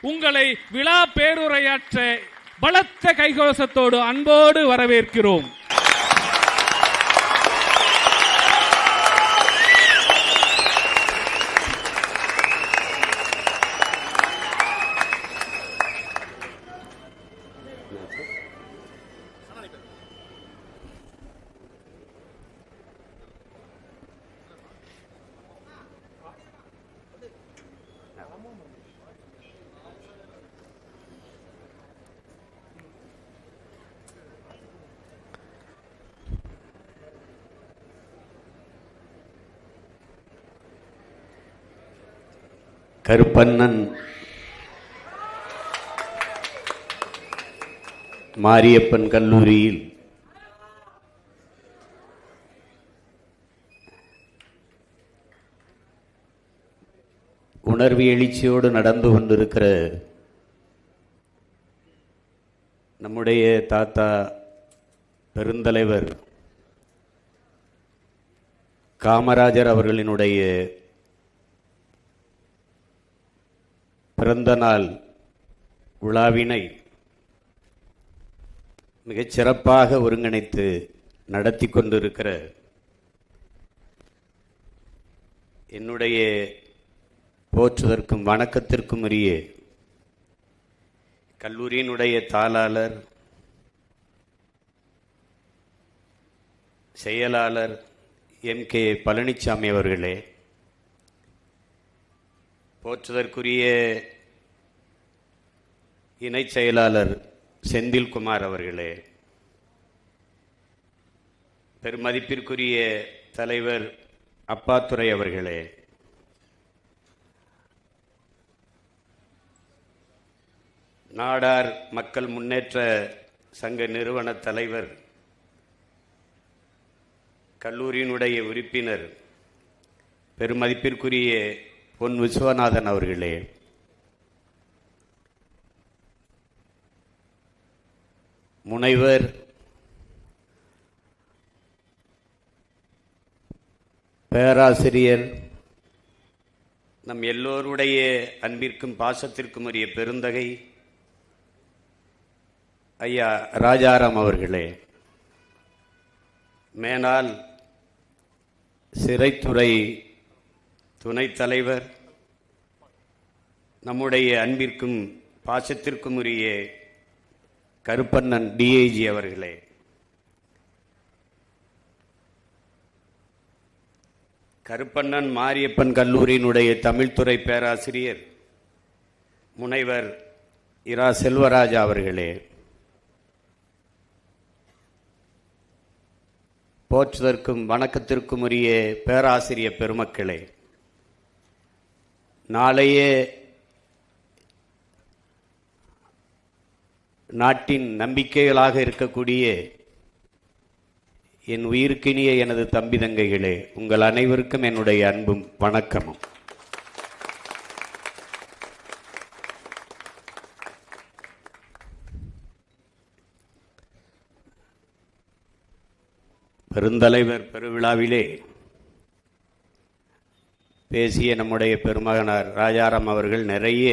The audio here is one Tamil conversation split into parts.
உங்களை விழா பேருரையாற்ற பலத்த கைகோசத்தோடு அன்போடு வரவேற்கிறோம். கருப்பண்ணன் மாரியப்பன் கல்லூரியில் உணர்வு எழுச்சியோடு நடந்து கொண்டிருக்கிற நம்முடைய தாத்தா பெருந்தலைவர் காமராஜர் அவர்களினுடைய பிறந்த நாள் விழாவினை மிகச் சிறப்பாக ஒருங்கிணைத்து நடத்தி கொண்டிருக்கிற என்னுடைய போற்றுதற்கும் வணக்கத்திற்கும் உரிய கல்லூரியினுடைய தாளாளர், செயலாளர் MK பழனிசாமி அவர்களே, போற்றுதற்குரிய இணை செயலாளர் செந்தில்குமார் அவர்களே, பெருமதிப்பிற்குரிய தலைவர் அப்பாத்துரை அவர்களே, நாடார் மக்கள் முன்னேற்ற சங்க நிறுவன தலைவர், கல்லூரியினுடைய உறுப்பினர் பெருமதிப்பிற்குரிய பொன் விஸ்வநாதன் அவர்களே, முனைவர் பேராசிரியர், நம் எல்லோருடைய அன்பிற்கும் பாசத்திற்கும் உரிய பெருந்தகை ஐயா ராஜாராம் அவர்களே, மேனால் சிறைத்துறை துணைத் தலைவர், நம்முடைய அன்பிற்கும் பாசத்திற்கும் உரிய கருப்பண்ணன் DIG அவர்களே, கருப்பண்ணன் மாரியப்பன் கல்லூரியினுடைய தமிழ்துறை பேராசிரியர் முனைவர் இரா செல்வராஜா அவர்களே, போற்றுதற்கும் வணக்கத்திற்கும் உரிய பேராசிரியர் பெருமக்களே, நாளையே நாட்டின் நம்பிக்கைகளாக இருக்கக்கூடிய என் உயிருக்கினிய எனது தம்பி தங்கைகளே, உங்கள் அனைவருக்கும் என்னுடைய அன்பும் வணக்கமும். பெருந்தலைவர் பெருவிழாவிலே பேசிய நம்முடைய பெருமகனார் ராஜாராம் அவர்கள் நிறைய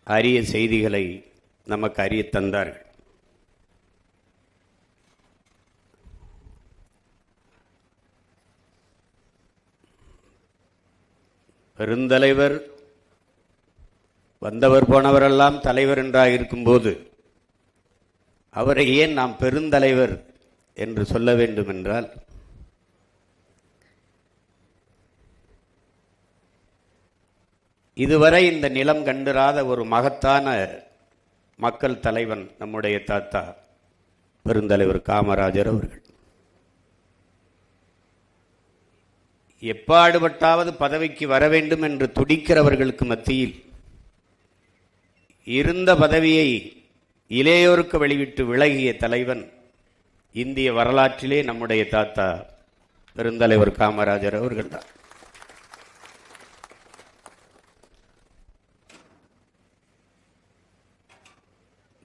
அரிய செய்திகளை நமக்கு அறிய தந்தார்கள். பெருந்தலைவர் வந்தவர் போனவரெல்லாம் தலைவர் என்றாக இருக்கும்போது அவரை ஏன் நாம் பெருந்தலைவர் என்று சொல்ல வேண்டும் என்றால், இதுவரை இந்த நிலம் கண்டிராத ஒரு மகத்தான மக்கள் தலைவன் நம்முடைய தாத்தா பெருந்தலைவர் காமராஜர் அவர்கள். எப்பாடுபட்டாவது பதவிக்கு வர வேண்டும் என்று துடிக்கிறவர்களுக்கு மத்தியில் இருந்த பதவியை இளையோருக்கு வெளிவிட்டு விலகிய தலைவன் இந்திய வரலாற்றிலே நம்முடைய தாத்தா பெருந்தலைவர் காமராஜர் அவர்கள்தான்.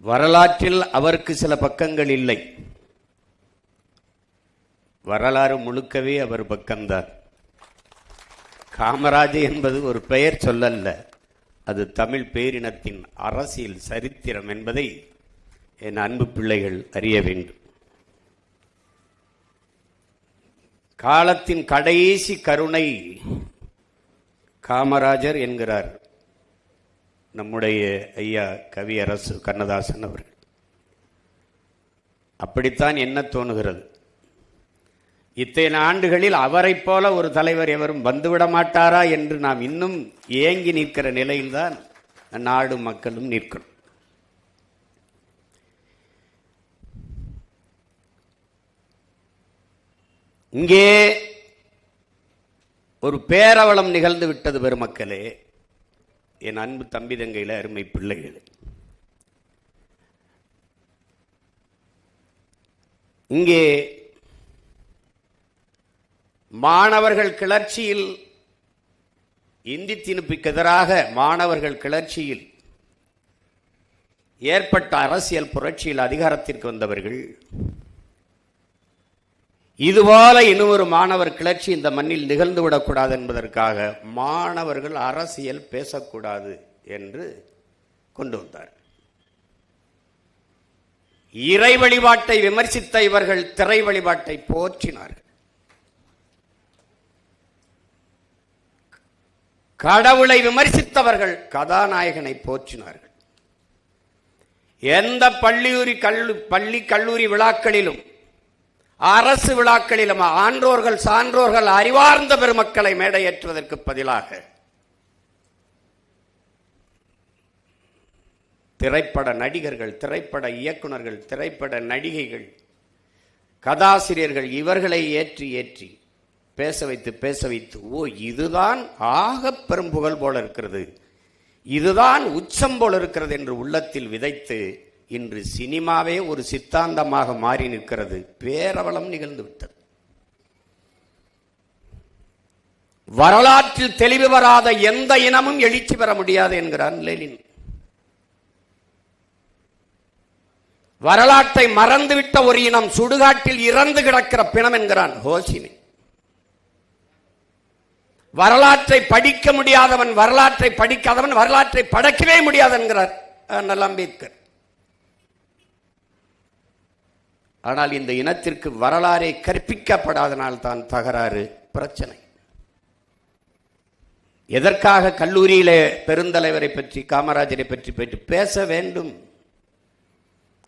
வரலாற்றில் அவருக்கு சில பக்கங்கள் இல்லை, வரலாறு முழுக்கவே அவர் பக்கம்தான். காமராஜ் என்பது ஒரு பெயர் சொல்லல்ல, அது தமிழ் பேரினத்தின் அரசியல் சரித்திரம் என்பதை என் அன்பு பிள்ளைகள் அறிய வேண்டும். காலத்தின் கடைசி கருணை காமராஜர் என்கிறார் நம்முடைய ஐயா கவியரசு கண்ணதாசன் அவர்கள். அப்படித்தான் என்ன தோணுகிறது, இத்தனை ஆண்டுகளில் அவரை போல ஒரு தலைவர் எவரும் வந்துவிட மாட்டாரா என்று நாம் இன்னும் ஏங்கி நிற்கிற நிலையில்தான் நாடு மக்களும் நிற்கிறோம். இங்கே ஒரு பேரவலம் நிகழ்ந்து விட்டது பெருமக்களே, என் அன்பு தம்பி தங்கையில அருமை பிள்ளைகளே. இங்கே மாணவர்கள் கிளர்ச்சியில், இந்தி திணிப்புக்கு எதிராக மாணவர்கள் கிளர்ச்சியில் ஏற்பட்ட அரசியல் புரட்சியில் அதிகாரத்திற்கு வந்தவர்கள் இதுபோல இன்னும் ஒரு மாணவர் கிளர்ச்சி இந்த மண்ணில் நிகழ்ந்துவிடக்கூடாது என்பதற்காக மாணவர்கள் அரசியல் பேசக்கூடாது என்று கொண்டு வந்தார். இறை வழிபாட்டை விமர்சித்த இவர்கள் திரை வழிபாட்டை போற்றினார்கள். கடவுளை விமர்சித்தவர்கள் கதாநாயகனை போற்றினார்கள். எந்த பள்ளி கல்லூரி விழாக்களிலும் அரசு விழாக்களிலும் ஆன்றோர்கள் சான்றோர்கள் அறிவார்ந்த பெருமக்களை மேடையேற்றுவதற்கு பதிலாக திரைப்பட நடிகர்கள், திரைப்பட இயக்குனர்கள், திரைப்பட நடிகைகள், கதாசிரியர்கள் இவர்களை ஏற்றி ஏற்றி பேச வைத்து ஓ இதுதான் ஆக பெரும் புகழ் போல இருக்கிறது, இதுதான் உச்சம் போல இருக்கிறது என்று உள்ளத்தில் விதைத்து இன்று சினிமாவே ஒரு சித்தாந்தமாக மாறி நிற்கிறது. பேரவலம் நிகழ்ந்து விட்டது. வரலாற்றில் தெளிவு வராத எந்த இனமும் எழுச்சி பெற முடியாது என்கிறான் லெனின். வரலாற்றை மறந்துவிட்ட ஒரு இனம் சுடுகாட்டில் இறந்து கிடக்கிற பிணம் என்கிறான் ஹோசிமி. வரலாற்றை படிக்க முடியாதவன், வரலாற்றை படிக்காதவன் வரலாற்றை படைக்கவே முடியாது என்கிறார் அண்ணல் அம்பேத்கர். ஆனால் இந்த இனத்திற்கு வரலாறை கற்பிக்கப்படாதனால் தான் தகராறு, பிரச்சனை. எதற்காக கல்லூரியிலே பெருந்தலைவரை பற்றி, காமராஜரை பற்றி பேச வேண்டும்?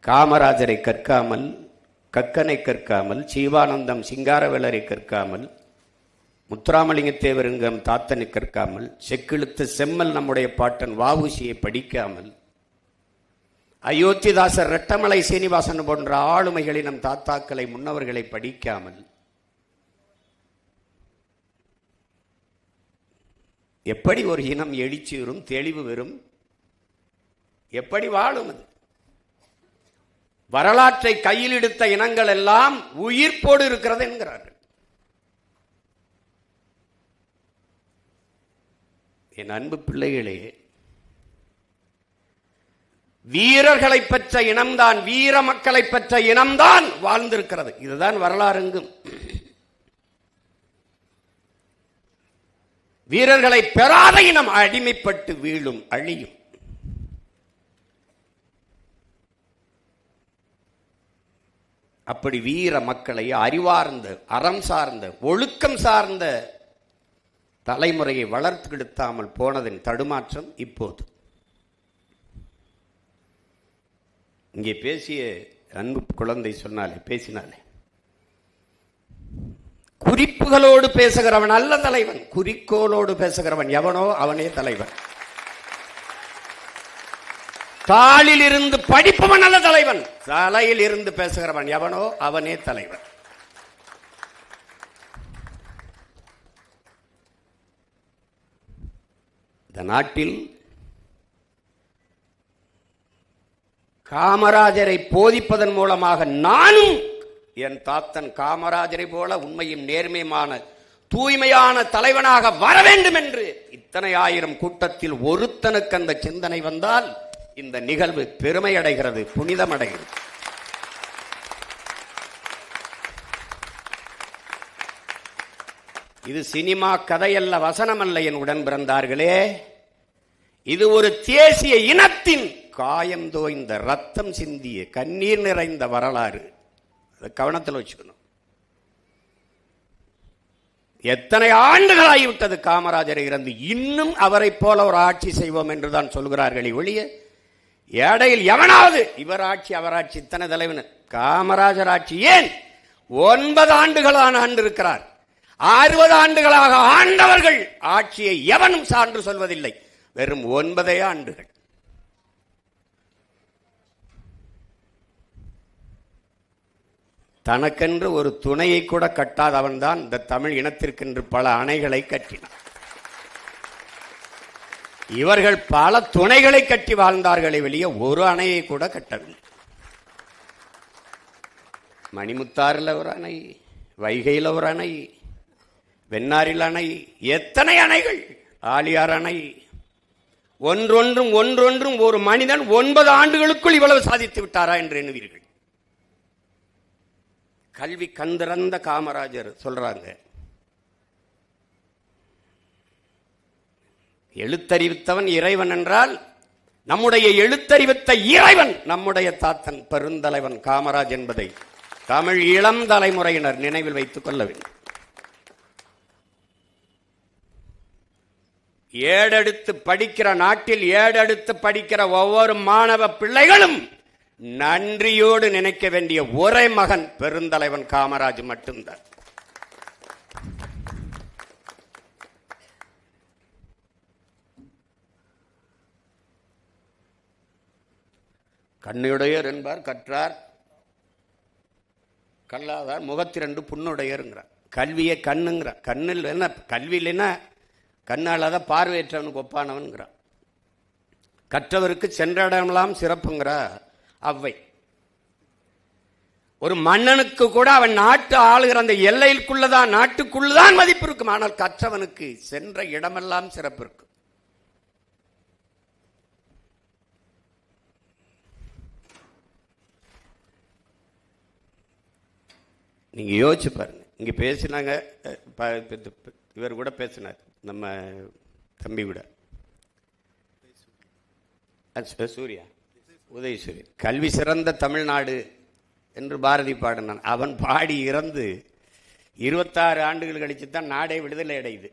காமராஜரை கற்காமல், கக்கனை கற்காமல், சீவானந்தம் சிங்காரவேலரை கற்காமல், முத்துராமலிங்க தேவருங்கம் தாத்தனை கற்காமல், செக்கிழுத்த செம்மல் நம்முடைய பாட்டன் வஉசியை படிக்காமல், அயோத்திதாசர் ரெட்டமலை சீனிவாசன் போன்ற ஆளுமைகளை நம் தாத்தாக்களை முன்னவர்களை படிக்காமல் எப்படி ஒரு இனம் எழுச்சி வரும், தெளிவு வரும்? எப்படி வாழும்? அது வரலாற்றை கையில் எடுத்த இனங்கள் எல்லாம் உயிர்ப்போடு இருக்கிறது என்கிறார்கள். என் அன்பு பிள்ளைகளே, வீரர்களை பெற்ற இனம்தான், வீர மக்களை பெற்ற இனம்தான் வாழ்ந்திருக்கிறது. இதுதான் வரலாறுங்கும். வீரர்களை பெறாத இனம் அடிமைப்பட்டு வீழும், அழியும். அப்படி வீர மக்களை அறிவார்ந்த, அறம் சார்ந்த, ஒழுக்கம் சார்ந்த தலைமுறையை வளர்த்து கெடுத்தாமல் போனதின் தடுமாற்றம் இப்போது. இங்கே பேசிய அன்பு குழந்தை பேசினாலே குறிப்புகளோடு பேசுகிறவன் அல்ல தலைவன், குறிக்கோளோடு பேசுகிறவன் எவனோ அவனே தலைவன். தாளில் இருந்து படிப்பவன் அல்ல தலைவன், தலையில் இருந்து பேசுகிறவன் எவனோ அவனே தலைவன். இந்த நாட்டில் காமராஜரை போதிப்பதன் மூலமாக நானும் என் தாத்தன் காமராஜரை போல உண்மையும் நேர்மையுமான தூய்மையான தலைவனாக வர வேண்டும் என்று இத்தனை ஆயிரம் கூட்டத்தில் ஒருத்தனுக்கு அந்த சிந்தனை வந்தால் இந்த நிகழ்வு பெருமை அடைகிறது, புனிதம் அடைகிறது. இது சினிமா கதையல்ல, வசனம் அல்ல என் உடன் பிறந்தார்களே. இது ஒரு தேசிய இனத்தின் காயம் தோய்ந்த ரத்தம் சிந்திய கண்ணீர் நிறைந்த வரலாறு. அதை கவனத்தில் வச்சுக்கணும். எத்தனை ஆண்டுகள் ஆகிவிட்டது காமராஜரை இறந்து, இன்னும் அவரை போல ஒரு ஆட்சி செய்வோம் என்றுதான் சொல்கிறார்களே ஒழிய, இடையில் எவனாவது இவர் ஆட்சி அவர் ஆட்சி இத்தனை தலைவன் காமராஜர் ஆட்சி ஏன் 9 ஆண்டுகளான ஆண்டு இருக்கிறார். 60 ஆண்டுகளாக ஆண்டவர்கள் ஆட்சியை எவனும் சான்று சொல்வதில்லை. வெறும் 9 ஆண்டுகள். தனக்கென்று ஒரு துணையை கூட கட்டாதவன் தான் இந்த தமிழ் இனத்திற்கென்று பல அணைகளை கட்டினான். இவர்கள் பல துணைகளை கட்டி வாழ்ந்தார்களே வெளியே ஒரு அணையை கூட கட்டவில்லை. மணிமுத்தாறில் ஒரு அணை, வைகையில் ஒரு அணை, வெண்ணாறில் அணை, எத்தனை அணைகள், ஆலியார் அணை. ஒன்றொன்றும் ஒரு மனிதன் 9 ஆண்டுகளுக்குள் இவ்வளவு சாதித்து விட்டாரா என்று எண்ணுவீர்கள். கல்வி கந்திறந்த காமராஜர் சொல்றாங்க, எழுத்தறிவித்தவன் இறைவன் என்றால் நம்முடைய எழுத்தறிவித்த இறைவன் நம்முடைய தாத்தன் பெருந்தலைவன் காமராஜ் என்பதை தமிழ் இளம் தலைமுறையினர் நினைவில் வைத்துக் கொள்ள வேண்டும். ஏடெடுத்து படிக்கிற நாட்டில் ஏடெடுத்து படிக்கிற ஒவ்வொரு மாணவ பிள்ளைகளும் நன்றியோடு நினைக்க வேண்டிய ஒரே மகன் பெருந்தலைவன் காமராஜ் மட்டும்தான். கண்ணுடையர் என்பார் கற்றார், கல்லாதார் முகத்திரண்டு புண்ணுடையருங்கிறார். கல்வியை கண்ணுங்கிறார். கண்ணில் என்ன கல்வி இல்லைன்னா கண்ணாலாத பார்வையற்றவனுக்கு ஒப்பானவன்கிறார். கற்றவருக்கு சென்ற இடமெல்லாம் சிறப்புங்கிறா அவ்வை. ஒரு மன்னனுக்கு கூட அவன் நாட்டு ஆளுகிற அந்த எல்லைக்குள்ளதான் நாட்டுக்குள்ளதான் மதிப்பு இருக்கும். ஆனால் கற்றவனுக்கு சென்ற இடமெல்லாம் சிறப்பு இருக்கும். நீங்க யோசிச்சு பாருங்க. இங்க பேசினாங்க, இவர் கூட பேசினார், நம்ம தம்பி கூட, சூர்யா உதயசூரியன். கல்வி சிறந்த தமிழ்நாடு என்று பாரதி பாடினான். அவன் பாடி இறந்து 26 ஆண்டுகள் கழிச்சு தான் நாடே விடுதலை அடையுது.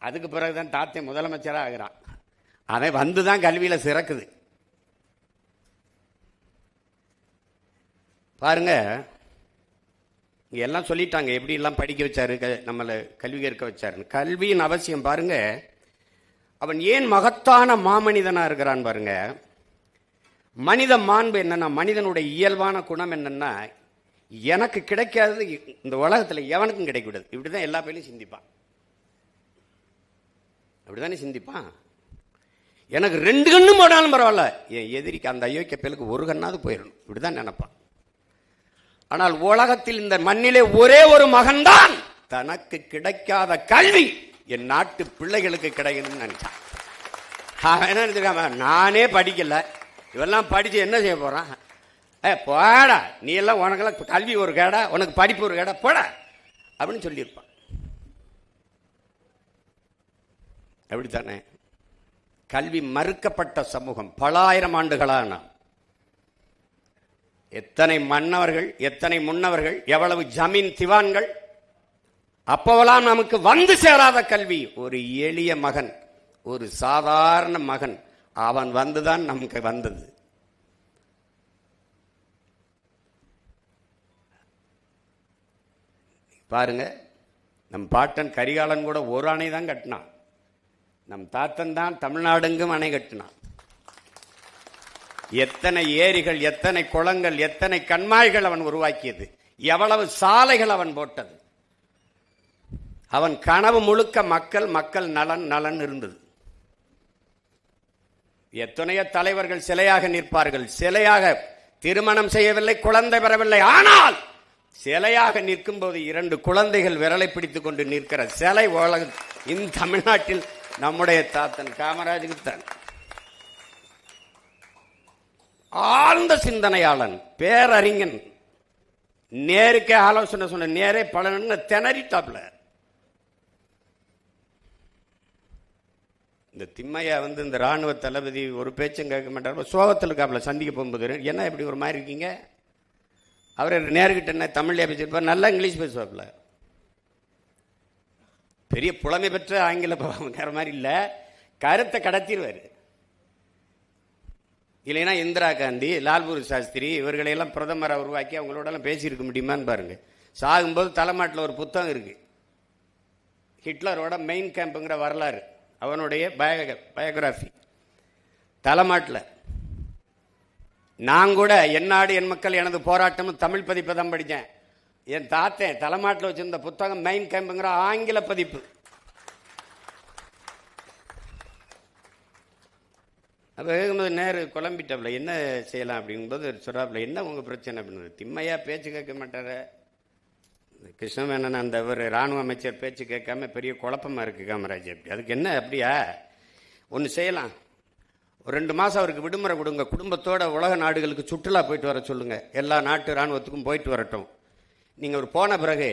அதுக்கு பிறகுதான் தாத்தே முதலமைச்சராக ஆகிறான். அவன் வந்துதான் கல்வியில சிறக்குது. பாருங்க, எல்லாம் சொல்லிட்டாங்க எப்படி எல்லாம் படிக்க வச்சாரு, நம்மளை கல்வி கற்க வச்சாரு. கல்வியின் அவசியம் பாருங்க. அவன் ஏன் மகத்தான மாமனிதனா இருக்கிறான் பாருங்க. மனித மாண்பு என்னன்னா, மனிதனுடைய இயல்பான குணம் என்னன்னா, எனக்கு கிடைக்காதது இந்த உலகத்துல எவனுக்கும் கிடைக்கூடாது. இப்படிதான் எல்லா பேரும் சிந்திப்பான். அப்படிதானே சிந்திப்பான். எனக்கு 2 கண்ணும் போனாலும் பரவாயில்ல, என் எதிரிக்கு அந்த அயோக்கிய பேருக்கு ஒரு கண்ணாவது போயிடணும், இப்படிதான் நினைப்பான். ஆனால் உலகத்தில் இந்த மண்ணிலே ஒரே ஒரு மகன்தான் தனக்கு கிடைக்காத கல்வி என் நாட்டு பிள்ளைகளுக்கு கிடைக்கணும்னு நினைச்சான். என்ன நினைச்சிருக்காம, நானே படிக்கல, இவெல்லாம் படிச்சு என்ன செய்ய போறான், போடா நீ எல்லாம், உனக்கெல்லாம் கல்வி ஒரு கேடா, உனக்கு படிப்பு ஒரு கேடா, போடா அப்படின்னு சொல்லியிருப்பான். அப்படித்தானே? கல்வி மறுக்கப்பட்ட சமூகம் பல ஆயிரம் ஆண்டுகளான எத்தனை மன்னவர்கள், எத்தனை முன்னவர்கள், எவ்வளவு ஜமீன் திவான்கள், அப்போவெல்லாம் நமக்கு வந்து சேராத கல்வி ஒரு எளிய மகன், ஒரு சாதாரண மகன், அவன் வந்துதான் நமக்கு வந்தது. பாருங்க, நம் பாட்டன் கரிகாலன் கூட ஒரு அணை தான் கட்டினான். நம் தாத்தன் தான் தமிழ்நாடுங்கும் அணை கட்டினான். எத்தனை ஏரிகள், எத்தனை குளங்கள், எத்தனை கண்மாய்கள் அவன் உருவாக்கியது, எவ்வளவு சாலைகள் அவன் போட்டது. அவன் கனவு முழுக்க மக்கள், மக்கள் நலன் நலன் இருந்தது. எத்தனையோ தலைவர்கள் சிலையாக நிற்பார்கள், சிலையாக திருமணம் செய்யவில்லை, குழந்தை பெறவில்லை, ஆனால் சிலையாக நிற்கும் போது 2 குழந்தைகள் விரலை பிடித்துக் கொண்டு நிற்கிற சிலை உலக இந்த தமிழ்நாட்டில் நம்முடைய தாத்தன் காமராஜுக்கு தான். ஆழ்ந்த சிந்தனையாளன், பேரறிஞன், நேருக்கே ஆலோசனை சொன்ன, நேரே பல திணறிட்டாப்ல. இந்த திம்மையா வந்து இந்த ராணுவ தளபதி ஒரு பேச்சும் கேட்க மாட்டார். சோகத்தில் இருக்காப்புல சந்திக்க போகும்போது, என்ன இப்படி ஒரு மாதிரி இருக்கீங்க? அவரை நேர்கிட்ட என்ன தமிழ்லேயே பேசியிருப்பார், நல்லா இங்கிலீஷ் பேசுவாப்புல. பெரிய புலமை பெற்ற ஆங்கில வேற மாதிரி இல்லை, கருத்தை கடத்திடுவார். இல்லைன்னா இந்திரா காந்தி, லால்பூர் சாஸ்திரி இவர்களையெல்லாம் பிரதமரை உருவாக்கி அவங்களோடலாம் பேசியிருக்க முடியுமான்னு பாருங்க. சாகும்போது தலைமாட்டில் ஒரு புத்தகம் இருக்கு, ஹிட்லரோட மெயின் கேம்புங்கிற வரலாறு, அவனுடைய பயோகிராஃபி தலைமாட்டில். நான் கூட என் நாடு என் மக்கள் எனது போராட்டம் தமிழ் பதிப்பை தான் படித்தேன். என் தாத்தன் தலைமாட்டில் வச்சிருந்த புத்தகம் மெயின் கேம்புங்கிற ஆங்கில பதிப்பு. அப்போ கேட்கும்போது நேரு குழம்பிட்டாப்புல, என்ன செய்யலாம் அப்படிங்கும்போது சொல்கிறாப்புல, என்ன உங்கள் பிரச்சனை அப்படின்னு. திம்மையா பேச்சு கேட்க மாட்டார, கிருஷ்ணமேனன் அந்த ஒரு இராணுவ அமைச்சர் பேச்சு கேட்காம பெரிய குழப்பமாக இருக்குது காமராஜ். அப்படி அதுக்கு என்ன அப்படியா, ஒன்று செய்யலாம், ஒரு 2 மாதம் அவருக்கு விடுமுறை கொடுங்க, குடும்பத்தோட உலக நாடுகளுக்கு சுற்றுலா போயிட்டு வர சொல்லுங்கள், எல்லா நாட்டு இராணுவத்துக்கும் போயிட்டு வரட்டும். நீங்கள் ஒரு போன பிறகு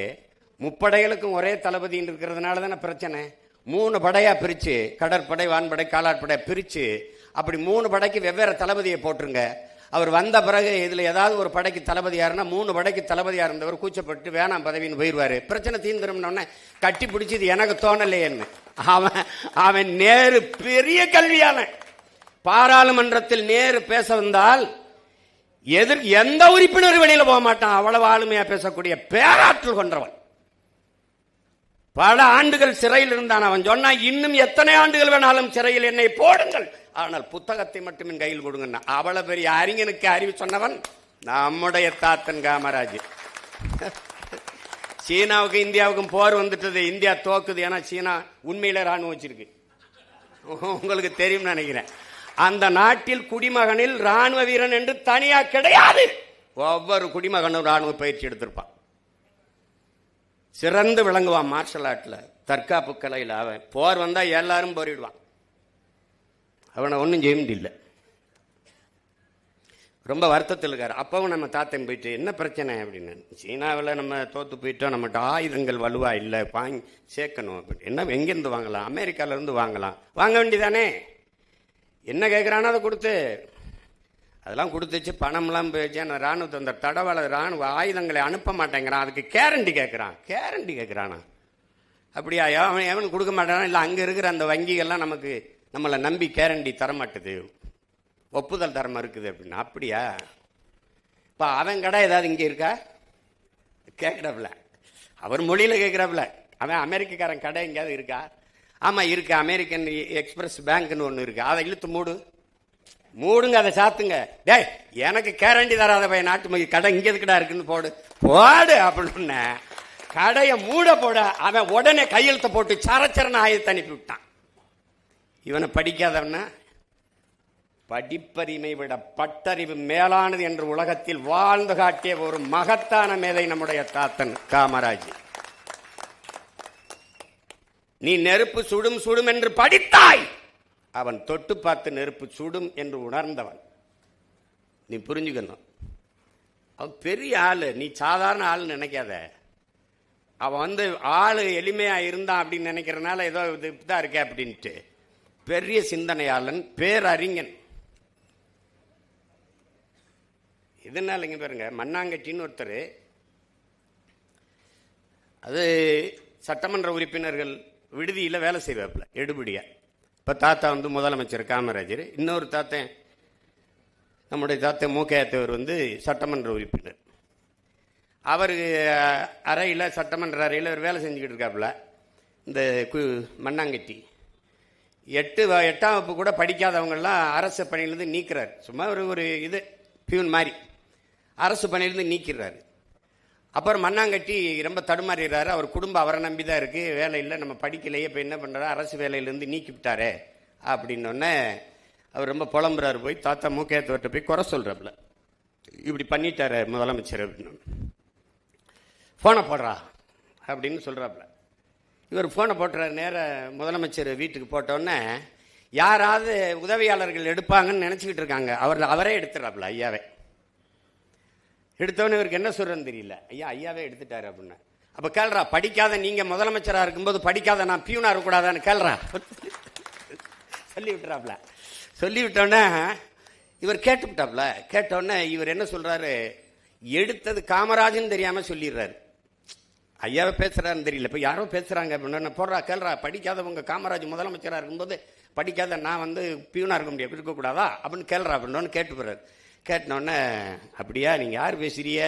முப்படைகளுக்கும் ஒரே தளபதின்னு இருக்கிறதுனால தானே பிரச்சனை. 3 படையாக பிரித்து, கடற்படை, வான்படை, காலாட்படை பிரித்து, அப்படி 3 படைக்கு வெவ்வேறு தளபதியை போட்டுருங்க. அவர் வந்த பிறகு இதில் ஏதாவது ஒரு படைக்கு தளபதியாருன்னா 3 படைக்கு தளபதியாக இருந்தவர் கூச்சப்பட்டு வேணாம் பதவின்னு போயிடுவார், பிரச்சனை தீர்ந்துரும்னோடனே கட்டி பிடிச்சது எனக்கு தோணலையேன்னு. அவன் நேரு பெரிய கல்வியான, பாராளுமன்றத்தில் நேரு பேச வந்தால் எந்த உறுப்பினர் வெளியில் போக மாட்டான், அவ்வளவு ஆளுமையா பேசக்கூடிய பேராற்றல் கொண்டவன். பல ஆண்டுகள் சிறையில் இருந்தான். அவன் சொன்னா, இன்னும் எத்தனை ஆண்டுகள் வேணாலும் சிறையில் என்னை போடுங்கள், ஆனால் புத்தகத்தை மட்டும் என் கையில் கொடுங்க. அவ்வளவு பெரிய அறிஞனுக்கு அறிவு சொன்னவன் நம்முடைய தாத்தன் காமராஜ். சீனாவுக்கும் இந்தியாவுக்கும் போர் வந்துட்டது, இந்தியா தோக்குது. ஏன்னா சீனா உண்மையில ராணுவம் வச்சிருக்கு, உங்களுக்கு தெரியும் நினைக்கிறேன். அந்த நாட்டில் குடிமகனில் ராணுவ வீரன் என்று தனியா கிடையாது, ஒவ்வொரு குடிமகனும் ராணுவ பயிற்சி எடுத்திருப்பான், சிறந்து விளங்குவான் மார்ஷல் ஆர்ட்ல, தற்காப்பு கலையில். அவன் போர் வந்தா எல்லாரும் போரிடுவான், அவனை ஒன்றும் செய்ய முடியல. ரொம்ப வருத்தத்தில் இருக்காரு. அப்பவும் நம்ம தாத்தன் போயிட்டு, என்ன பிரச்சனை அப்படின்னு, சீனாவில் நம்ம தோத்து போயிட்டோம், நம்மகிட்ட ஆயுதங்கள் வலுவா இல்லை, வாங்கி சேர்க்கணும் அப்படின்னு. என்ன எங்கேருந்து வாங்கலாம், அமெரிக்காவிலேருந்து வாங்கலாம், வாங்க வேண்டியதானே, என்ன கேட்குறானோ அதை கொடுத்து, அதெல்லாம் கொடுத்துச்சு, பணம்லாம் போயிடுச்சு. அந்த ராணுவத்தை, அந்த தடவாள ராணுவ ஆயுதங்களை அனுப்ப மாட்டேங்கிறான், அதுக்கு கேரண்டி கேட்குறான். கேரண்டி கேட்குறானா? அப்படியா? எவன் கொடுக்க மாட்டானா? இல்லை, அங்கே இருக்கிற அந்த வங்கிகள்லாம் நமக்கு நம்மளை நம்பி கேரண்டி தரமாட்டுது, ஒப்புதல் தரமா இருக்குது அப்படின்னா. அப்படியா? இப்போ அவன் கடை ஏதாவது இங்கே இருக்கா கேட்குறாப்புல, அவர் மொழியில் கேட்குறாப்புல. அவன் அமெரிக்காரன் கடை எங்கேயாவது இருக்கா? ஆமாம் இருக்கு, அமெரிக்கன் எக்ஸ்பிரஸ் பேங்க்னு ஒன்று இருக்கு, அதை இழுத்து மூடுங்க, அதை சாத்துங்க. டே, எனக்கு கேரண்டி தராத பையன் நாட்டு கடை இங்கே எதுக்குடா இருக்குன்னு போடு அப்படின்னு கடையை மூட போட அவன் உடனே கையெழுத்த போட்டு சரச்சரன ஆயத்தை அனுப்பி விட்டான். இவனை படிக்காதவன, படிப்பறிமை விட பட்டறிவு மேலானது என்று உலகத்தில் வாழ்ந்து காட்டிய ஒரு மகத்தான மேதை நம்முடைய தாத்தன் காமராஜ். நீ நெருப்பு சுடும் சுடும் என்று படித்தாய், அவன் தொட்டு பார்த்து நெருப்பு சுடும் என்று உணர்ந்தவன். நீ புரிஞ்சுக்கணும், அவன் பெரிய ஆளு, நீ சாதாரண ஆள் நினைக்காத. அவன் ஆளு எளிமையா இருந்தான் அப்படின்னு நினைக்கிறனால ஏதோ இதுதான் இருக்க அப்படின்ட்டு. பெரிய சிந்தனையாளன், பேரறிஞன். இதனால இங்க பாருங்க, மண்ணாங்கட்டின்னு ஒருத்தர், அது சட்டமன்ற உறுப்பினர்கள் விடுதியில் வேலை செய்வாப்புல எடுபடியா. இப்போ தாத்தா முதலமைச்சர் காமராஜர், இன்னொரு தாத்தன் நம்முடைய தாத்தன் மூக்கையாத்தவர் சட்டமன்ற உறுப்பினர். அவர் அறையில், சட்டமன்ற அறையில் அவர் வேலை செஞ்சுக்கிட்டு இருக்காப்புல. இந்த மண்ணாங்கட்டி 8ஆம் வகுப்பு கூட படிக்காதவங்கெல்லாம் அரசு பணியிலிருந்து நீக்கிறார். சும்மா ஒரு இது பியூன் மாதிரி அரசு பணியிலிருந்து நீக்கிறாரு. அப்புறம் மண்ணாங்கட்டி ரொம்ப தடுமாறுறாரு. அவர் குடும்பம் அவரை நம்பி தான் இருக்கு, வேலை இல்லை, நம்ம படிக்கலையே, இப்போ என்ன பண்ணுறாரு, அரசு வேலையிலேருந்து நீக்கி விட்டாரே அப்படின்னோடனே அவர் ரொம்ப புலம்புறாரு. போய் தாத்தா மூக்கையத்தவர்கிட்ட போய் குறை சொல்கிறாப்புல, இப்படி பண்ணிட்டாரு முதலமைச்சர் அப்படின்னு. ஃபோனை போடுறா அப்படின்னு சொல்கிறாப்புல. இவர் ஃபோனை போட்டுறாரு. நேராக முதலமைச்சர் வீட்டுக்கு போட்டோன்னே யாராவது உதவியாளர்கள் எடுப்பாங்கன்னு நினச்சிக்கிட்டு இருக்காங்க. அவரே எடுத்துறாப்புல, ஐயாவே எடுத்தவொன்னே இவருக்கு என்ன சொல்றதுன்னு தெரியல. ஐயாவே எடுத்துட்டாரு அப்படின்னு. அப்ப கேள்றா, படிக்காத நீங்க முதலமைச்சரா இருக்கும்போது படிக்காத நான் பியூனா இருக்கக்கூடாதான்னு கேள்றா. சொல்லி விட்டுறாப்ல. சொல்லி விட்டோன்னே இவர் கேட்டுவிட்டாப்ல. கேட்டோடனே இவர் என்ன சொல்றாரு, எடுத்தது காமராஜன் தெரியாம சொல்லிடுறாரு. ஐயாவை பேசுறாருன்னு தெரியல, இப்போ யாரோ பேசுறாங்க அப்படின்னா போடுறா கேள்றா, படிக்காதவங்க காமராஜ் முதலமைச்சராக இருக்கும்போது படிக்காத நான் வந்து பியூனா இருக்க முடியாது இருக்கக்கூடாதா அப்படின்னு கேள்றா அப்படின்னு கேட்டு போறாரு. கேட்டினோடனே அப்படியா நீங்கள் யார் பேசுறிய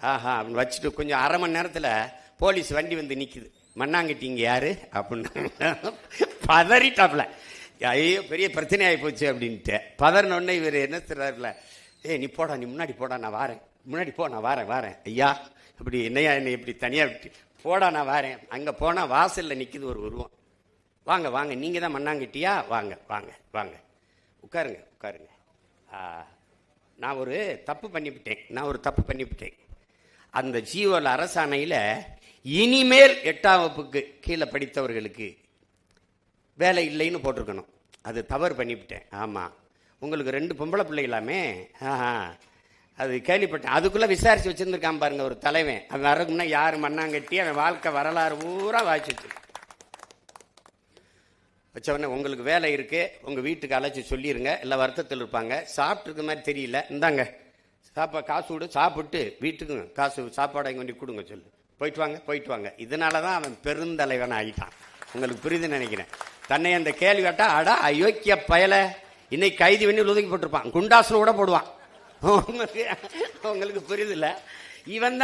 ஆஹா அப்படின்னு வச்சுட்டு கொஞ்சம் அரை மணி நேரத்தில் போலீஸ் வண்டி வந்து நிற்குது. மண்ணாங்கட்டிங்க யாரு அப்படின்னு பதறிட்டாப்ல. ஐயோ பெரிய பிரச்சனை ஆகி போச்சு அப்படின்ட்டு பதறினோடனே இவர் என்ன சொல்றாருல, நீ போடா, நீ முன்னாடி போடா, நான் வாரேன், முன்னாடி போ, நான் வாரேன் ஐயா, இப்படி என்னையா என்னை இப்படி தனியாக விட்டு போடா, நான் வாரேன். அங்கே போனால் வாசலில் நிற்குது ஒரு உருவம். வாங்க வாங்க, நீங்கள் தான் மண்ணாங்கட்டியா, வாங்க வாங்க வாங்க, உட்காருங்க உட்காருங்க. நான் ஒரு தப்பு பண்ணிவிட்டேன். அந்த ஜியோல அரசாணையில் இனிமேல் 8ஆம் வகுப்புக்கு கீழே படித்தவர்களுக்கு வேலை இல்லைன்னு போட்டிருக்கணும். அது தவறு பண்ணிவிட்டேன். ஆமாம், உங்களுக்கு 2 பொம்பளை பிள்ளைகளாமே. அது கேள்விப்பட்டேன். அதுக்குள்ளே விசாரித்து வச்சுருந்துருக்கான் பாருங்க ஒரு தலைவன். அவன் வரக்குன்னா யார் மண்ணாங்கட்டி அவன் வாழ்க்கை வரலாறு பூரா வாய்ச்சி வச்சவொடனே உங்களுக்கு வேலை இருக்கு, உங்கள் வீட்டுக்கு அழைச்சி சொல்லிடுங்க, எல்லாம் வருத்தத்தில் இருப்பாங்க, சாப்பிட்ருக்க மாதிரி தெரியல, இந்தாங்க காசு விடு, சாப்பிட்டு வீட்டுக்கு காசு சாப்பாடை கொண்டு கொடுங்க சொல்லு, போயிட்டு வாங்க. இதனால தான் அவன் பெருந்தலைவன் ஆகிட்டான். உங்களுக்கு புரியுதுன்னு நினைக்கிறேன். தன்னை அந்த கேள்வி கேட்டா அடா அயோக்கிய பயலை இன்னைக்கு கைது பண்ணி ஒதுக்கி போட்டிருப்பான், குண்டாசுல கூட போடுவான். உங்களுக்கு புரியுது இல்ல? இவன்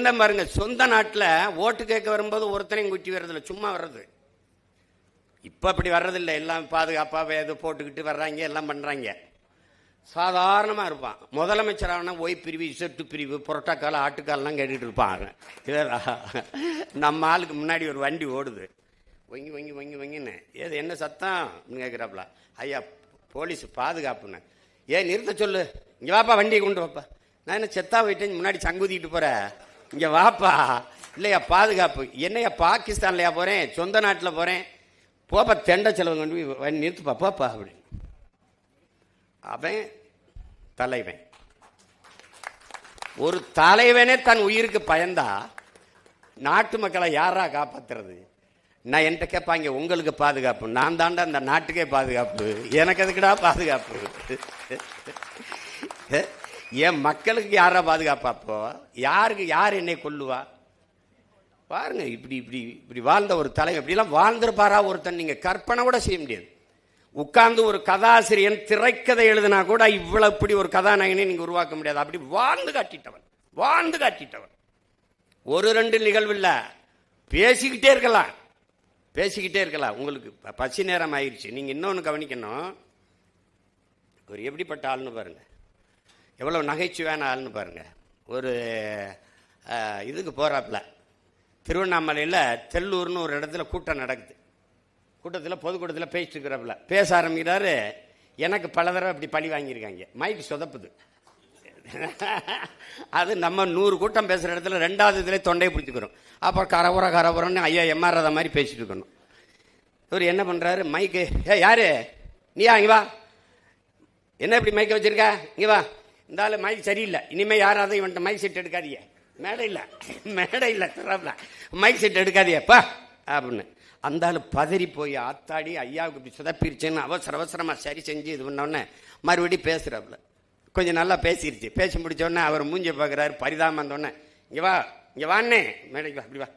தான் பாருங்க, சொந்த நாட்டில் ஓட்டு கேட்க வரும்போது ஒருத்தனையும் குட்டி வர்றதில்ல, சும்மா வர்றது. இப்ப அப்படி வர்றதில்லை, எல்லாம் பாதுகாப்பாக எது போட்டுக்கிட்டு வர்றாங்க, எல்லாம் பண்றாங்க. சாதாரணமா இருப்பான். முதலமைச்சரான ஒய் பிரிவு, இசட்டு பிரிவு, புரோட்டாக்கால், ஆட்டுக்கால்லாம் கேட்டுட்டு இருப்பான். நம்ம ஆளுக்கு முன்னாடி ஒரு வண்டி ஓடுது, வங்கின்னு ஏது என்ன சத்தம் கேட்குறாப்ல. ஐயா போலீஸ் பாதுகாப்புன்னு. ஏன் நிறுத்த சொல்லு, இங்கே வாப்பா, வண்டியை கொண்டு வாப்பா. நான் என்ன செத்தா போயிட்டேன் முன்னாடி சங்குதிக்கிட்டு போகிறேன், இங்கே வாப்பா. இல்லையா பாதுகாப்பு, என்னையா பாகிஸ்தான்லையா போகிறேன், சொந்த நாட்டில் போகிறேன், போப்பா தெண்ட செலவு கொண்டு போய் நிறுத்துப்பா போப்பா அப்படி. அவன் தலைவன். ஒரு தலைவனே தன் உயிருக்கு பயந்தா நாட்டு மக்களை யாரா காப்பாத்துறது? நான் என்கிட்ட கேட்பாங்க உங்களுக்கு பாதுகாப்பு, நான் தாண்டா அந்த நாட்டுக்கே பாதுகாப்பு, எனக்கு எதுக்குடா பாதுகாப்பு? என் மக்களுக்கு யாரா பாதுகாப்பாப்போ? யார் என்னை கொல்லுவா? பாருங்க, இப்படி வாழ்ந்த ஒரு தலைவர் இப்படிலாம் வாழ்ந்திருப்பாரா ஒருத்தன்? நீங்க கற்பனை கூட செய்ய முடியாது. உட்கார்ந்து ஒரு கதாசிரியன் திரைக்கதை எழுதினா கூட இவ்வளவு இப்படி ஒரு கதாநாயகனை நீங்க உருவாக்க முடியாது. அப்படி வாழ்ந்து காட்டிட்டவன். ஒரு 2 நிகழ்வு இல்ல, பேசிக்கிட்டே இருக்கலாம். உங்களுக்கு பசி நேரம் ஆயிடுச்சு. நீங்க இன்னொன்னு கவனிக்கணும், ஒரு எப்படிப்பட்ட ஆள்னு பாருங்க, எவ்வளவு நகைச்சுவையான ஆள்னு பாருங்க. ஒரு இதுக்கு போறாப்ல, திருவண்ணாமலையில் தெல்லூர்னு ஒரு இடத்துல கூட்டம் நடக்குது. கூட்டத்தில் பொதுக்கூட்டத்தில் பேசிட்டு இருக்கிறாப்புல, பேச ஆரம்பிக்கிறாரு. எனக்கு பல தடவை இப்படி பழி வாங்கியிருக்காங்க, மைக்கு சொதப்புது. அது நம்ம 100 கூட்டம் பேசுகிற இடத்துல 2வது இதில் தொண்டையை பிடிச்சிக்கிறோம். அப்புறம் கரபுரன்னு ஐயா எம்ஆர்றத மாதிரி பேசிட்டு இருக்கணும். இவர் என்ன பண்ணுறாரு, மைக்கு யாரு நீயா, இங்கே வா, என்ன இப்படி மைக்கை வச்சிருக்க, இங்கே வா, இந்த ஆள் மைக் சரியில்லை, இனிமேல் யாராவது இவன்ட்ட மைக் செட் எடுக்காதீங்க, மேடை இல்லை தர்றாப்ல, மைக் செட் எடுக்காதியப்பா அப்படின்னு. அந்த ஆள் பதறி போய் ஆத்தாடி ஐயாவுக்கு இப்படி சுதப்பிருச்சுன்னு அவசரமாக சரி செஞ்சு இது பண்ணோடனே மறுபடியும் பேசுகிறாப்புல. கொஞ்சம் நல்லா பேசிருச்சு. பேசி முடிச்சோடனே அவர் மூஞ்சி பார்க்குறாரு, பரிதாபம் வந்தோடனே இங்கே வாண்ணே மேடைக்கு வா, அப்படி வா.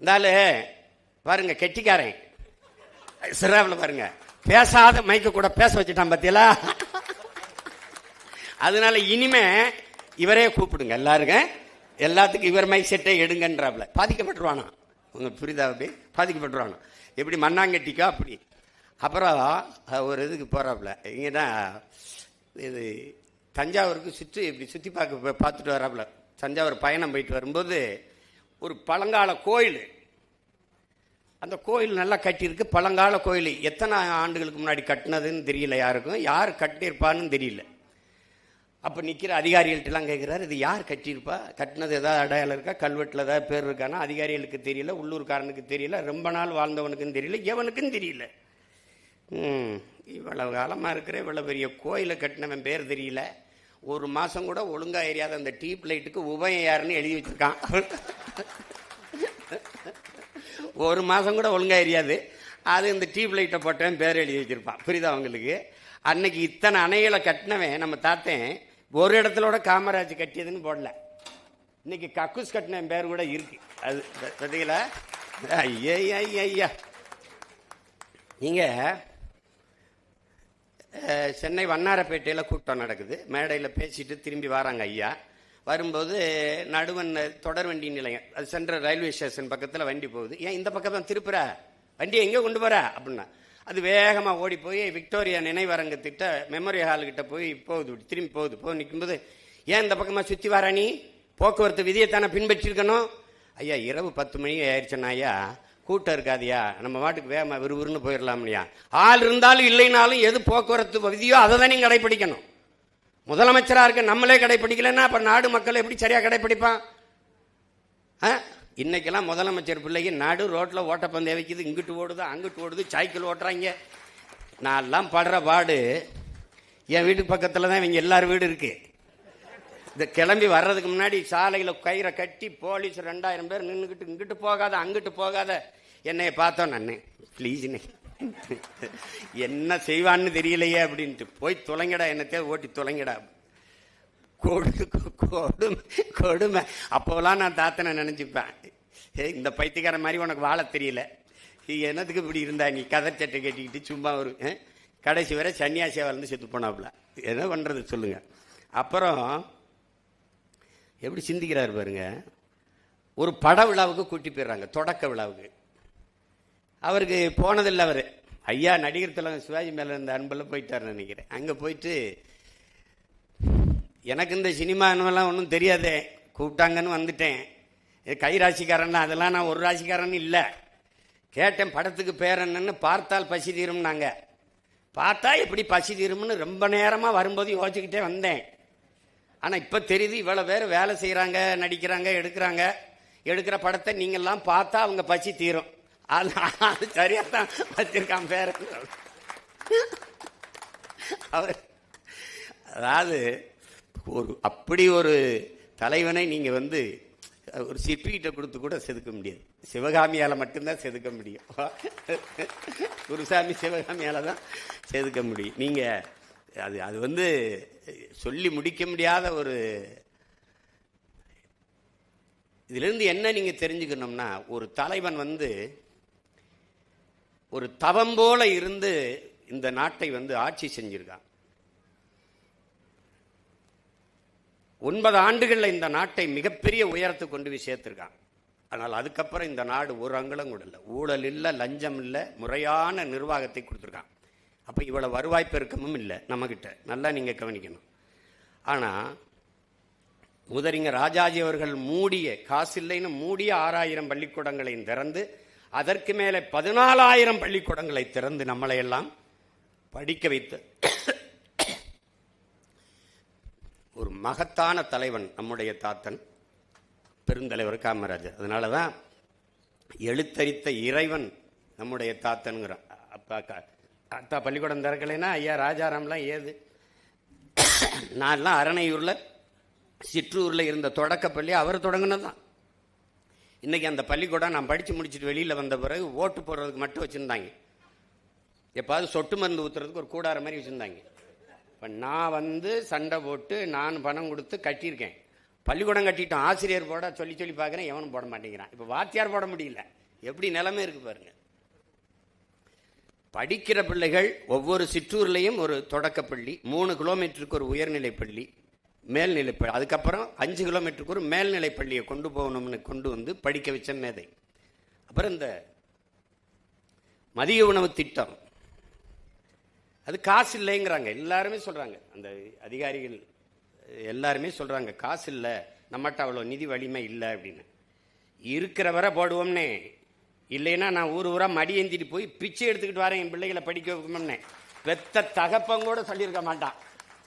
இந்த ஆள் பாருங்க கெட்டிக்காரன், சிறாவில் பாருங்க, பேசாத மைக்க கூட பேச வச்சுட்டான் பத்தியலா. அதனால இனிமே இவரே கூப்பிடுங்க, எல்லாத்துக்கும் இவர் மைக் செட்டை எடுங்கன்றாப்ல. பாதிக்கப்பட்டுருவானா? உங்களுக்கு புரியுதா? அப்படி பாதிக்கப்பட்டுருவானா? எப்படி மண்ணாங்கட்டிக்கோ அப்படி. அப்புறம் ஒரு இதுக்கு போறாப்புல, இங்கன்னா இது தஞ்சாவூருக்கு சுற்றி பார்த்துட்டு வராப்புல. தஞ்சாவூர் பயணம் போயிட்டு வரும்போது ஒரு பழங்கால கோயில், அந்த கோயில் நல்லா கட்டியிருக்கு, பழங்கால கோயில். எத்தனை ஆண்டுகளுக்கு முன்னாடி கட்டினதுன்னு தெரியல, யாருக்கும் யார் கட்டியிருப்பான்னு தெரியல. அப்போ நிற்கிற அதிகாரிகள்ட்டெல்லாம் கேட்குறாரு, இது யார் கட்டியிருப்பா, கட்டினது ஏதாவது அடையாளம் இருக்கா, கல்வெட்டில் ஏதாவது பேர் இருக்கானா? அதிகாரிகளுக்கு தெரியல, உள்ளூர்காரனுக்கு தெரியல, ரொம்ப நாள் வாழ்ந்தவனுக்கும் தெரியல, எவனுக்கும் தெரியல. இவ்வளவு காலமாக இருக்கிற இவ்வளவு பெரிய கோயிலை கட்டினவன் பேர் தெரியல, ஒரு மாதம் கூட ஒழுங்காக எரியாத அந்த டீப் லைட்டுக்கு உபயம் யாருன்னு எழுதி வச்சிருக்கான். ஒரு மாதம் கூட ஒழுங்காக எரியாது, அது இந்த டியூப் லைட்டை போட்டவன் பேர் எழுதி வச்சிருப்பான். புரியுதா அவங்களுக்கு? அன்னைக்கு இத்தனை அணைகளை கட்டினவன் நம்ம தாத்தன் ஒரு இடத்துல கூட காமராஜ் கட்டியதுன்னு போடல. இன்னைக்கு கக்கூஸ் கட்டின பேர் கூட இருக்கு. அது பார்த்தீங்களா? ஐயா ஐயா, நீங்க சென்னை வண்ணாரப்பேட்டையில் கூட்டம் நடக்குது. மேடையில் பேசிட்டு திரும்பி வராங்க ஐயா. வரும்போது நடுவன் தொடர் வண்டி நிலையம், அது சென்ட்ரல் ரயில்வே ஸ்டேஷன் பக்கத்தில் வண்டி போகுது. ஏன் இந்த பக்கம் தான் திருப்புற, வண்டியை எங்கே கொண்டு போற அப்படின்னா, அது வேகமாக ஓடி போய் விக்டோரியா நினைவரங்கத்திட்ட மெமோரி ஹால்கிட்ட போய் போகுது, திரும்பி போகுது. நிற்கும்போது, ஏன் இந்த பக்கமாக சுற்றி வர, நீ போக்குவரத்து விதியைத்தானே பின்பற்றிருக்கணும். ஐயா இரவு 10 மணி ஆயிடுச்சுன்னா ஐயா கூட்டம் இருக்காதியா, நம்ம வாட்டுக்கு வேகமாக விறுவிறுன்னு போயிடலாம்லையா. ஆள் இருந்தாலும் இல்லைனாலும் எது போக்குவரத்து விதியோ அதை தான் நீங்கள் கடைப்பிடிக்கணும். முதலமைச்சராக இருக்க நம்மளே கடைப்பிடிக்கலன்னா அப்போ நாடு மக்கள் எப்படி சரியாக கடைப்பிடிப்பான்? இன்னைக்கெல்லாம் முதலமைச்சர் பிள்ளைக்கு நடு ரோட்டில் ஓட்டப்பந்தயம் வைக்குது, இங்கிட்டு ஓடுது அங்கிட்டு ஓடுது, சைக்கிள் ஓட்டுறாங்க. நான் எல்லாம் படுற பாடு. என் வீட்டு பக்கத்தில் தான் இவங்க எல்லாரும் வீடு இருக்கு. இந்த கிளம்பி வர்றதுக்கு முன்னாடி சாலையில் கயிறை கட்டி போலீஸ் 2000 பேர் நின்றுக்கிட்டு, இங்கிட்டு போகாத அங்கிட்டு போகாத. என்னைய பார்த்தோம் நான், ப்ளீஸ்ண்ணே என்ன செய்வான்னு தெரியலையே அப்படின்ட்டு, போய் தொலைங்கடா, என்னத்தையே ஓட்டி தொலைங்கடா. கொடுமை. அப்போலாம் நான் தாத்தனை நினைச்சுப்பேன், இந்த பைத்தியக்கார மாதிரி உனக்கு வாழ தெரியல, என்னத்துக்கு இப்படி இருந்தா நீ கதர் சட்டை கட்டிக்கிட்டு சும்மா ஒரு. கடைசி வரை சன்னியாசியா வந்து செத்து போனாப்புல. என்ன பண்றது சொல்லுங்க. அப்புறம் எப்படி சிந்திக்கிறாரு பாருங்க. ஒரு பட விழாவுக்கு கூட்டி போயிடுறாங்க, தொடக்க விழாவுக்கு. அவருக்கு போனதில்லை. அவர் ஐயா நடிகர் தலைவர் சிவாஜி மேல இருந்த அன்பெல்லாம் போயிட்டாருன்னு நினைக்கிறேன். அங்கே போயிட்டு, எனக்கு இந்த சினிமானெல்லாம் ஒன்றும் தெரியாதே, கூப்பிட்டாங்கன்னு வந்துட்டேன். கை ராசிக்காரன் அதெல்லாம் நான் ஒரு ராசிக்காரன் இல்லை. கேட்டேன் படத்துக்கு பேர் என்னன்னு. பார்த்தால் பசி தீரும்னாங்க. பார்த்தா எப்படி பசி தீரும்னு ரொம்ப நேரமாக வரும்போது யோசிச்சுக்கிட்டே வந்தேன். ஆனால் இப்போ தெரியுது, இவ்வளோ பேர் வேலை செய்கிறாங்க, நடிக்கிறாங்க, எடுக்கிற படத்தை நீங்கள்லாம் பார்த்தா அவங்க பசி தீரும். அது சரியாக தான் வச்சிருக்கான் பேர். அவர் அதாவது அப்படி ஒரு தலைவனை நீங்கள் வந்து ஒரு சிற்பிகிட்ட கொடுத்து கூட செதுக்க முடியாது. சிவகாமியால் மட்டும்தான் செதுக்க முடியும். குருசாமி சிவகாமியால் தான் செதுக்க முடியும். நீங்கள் அது வந்து சொல்லி முடிக்க முடியாத ஒரு. இதிலிருந்து என்ன நீங்க தெரிஞ்சுக்கணும்னா, ஒரு தலைவன் வந்து ஒரு தவம் போல இருந்து இந்த நாட்டை வந்து ஆட்சி செஞ்சிருக்கான். 9 ஆண்டுகள்ல இந்த நாட்டை மிகப்பெரிய உயரத்துக்கு கொண்டு போய் சேர்த்திருக்கான். ஆனால் அதுக்கப்புறம் இந்த நாடு ஒரு அங்குலம் கூட இல்லை, ஊழல் இல்லை, லஞ்சம் இல்லை, முறையான நிர்வாகத்தை கொடுத்துருக்கான். அப்போ இவ்வளோ வருவாய் பெருக்கமும் இல்லை நம்மக்கிட்ட. நல்லா நீங்கள் கவனிக்கணும். ஆனால் முதறிஞர் ராஜாஜி அவர்கள் மூடிய, காசு இல்லைன்னு மூடிய 6000 பள்ளிக்கூடங்களையும் திறந்து, அதற்கு மேலே 14,000 பள்ளிக்கூடங்களை திறந்து நம்மளை எல்லாம் படிக்க வைத்து ஒரு மகத்தான தலைவன் நம்முடைய தாத்தன் பெருந்தலைவர் காமராஜர். அதனால தான் எழுத்தறித்த இறைவன் நம்முடைய தாத்தனுங்கிறான். அத்தா பள்ளிக்கூடம் திறக்கலைன்னா ஐயா ராஜாராம்லாம் ஏது? நான்லாம் அரணையூரில் சிற்றூரில் இருந்த தொடக்கப்பள்ளி அவர் தொடங்கினதான். இன்றைக்கி அந்த பள்ளிக்கூடம் நான் படித்து முடிச்சுட்டு வெளியில் வந்த பிறகு ஓட்டு போடுறதுக்கு மட்டும் வச்சுருந்தாங்க. எப்பாவது சொட்டு மருந்து ஊற்றுறதுக்கு ஒரு கூடார மாதிரி வச்சுருந்தாங்க. இப்போ நான் வந்து சண்டை போட்டு நான் பணம் கொடுத்து கட்டியிருக்கேன். பள்ளிக்கூடம் கட்டிட்டோம், ஆசிரியர் போட சொல்லி பார்க்குறேன், எவனும் போட மாட்டேங்கிறான். இப்போ வாத்தியார் போட முடியல. எப்படி நிலைமை இருக்குது பாருங்க. படிக்கிற பிள்ளைகள் ஒவ்வொரு சிற்றூர்லேயும் ஒரு தொடக்கப்பள்ளி, 3 கிலோமீட்டருக்கு ஒரு உயர்நிலை பள்ளி, மேல்நிலைப்பள்ளி, அதுக்கப்புறம் 5 கிலோமீட்டருக்கு ஒரு மேல்நிலை பள்ளியை கொண்டு போகணும்னு கொண்டு வந்து படிக்க வச்ச மேதை. அப்புறம் இந்த மதிய உணவு திட்டம், அது காசு இல்லைங்கிறாங்க, எல்லாருமே சொல்கிறாங்க. அந்த அதிகாரிகள் எல்லாருமே சொல்கிறாங்க காசு இல்லை, நம்மகிட்ட அவ்வளோ நிதி வலிமை இல்லை அப்படின்னு. இருக்கிற வரை போடுவோம்னே, இல்லைன்னா நான் ஊராக மடி ஏந்திட்டு போய் பிச்சை எடுத்துக்கிட்டு வரேன் என் பிள்ளைகளை படிக்க வைக்கணும்னே. பெத்த தகப்பங்கூட சொல்லியிருக்க மாட்டான்.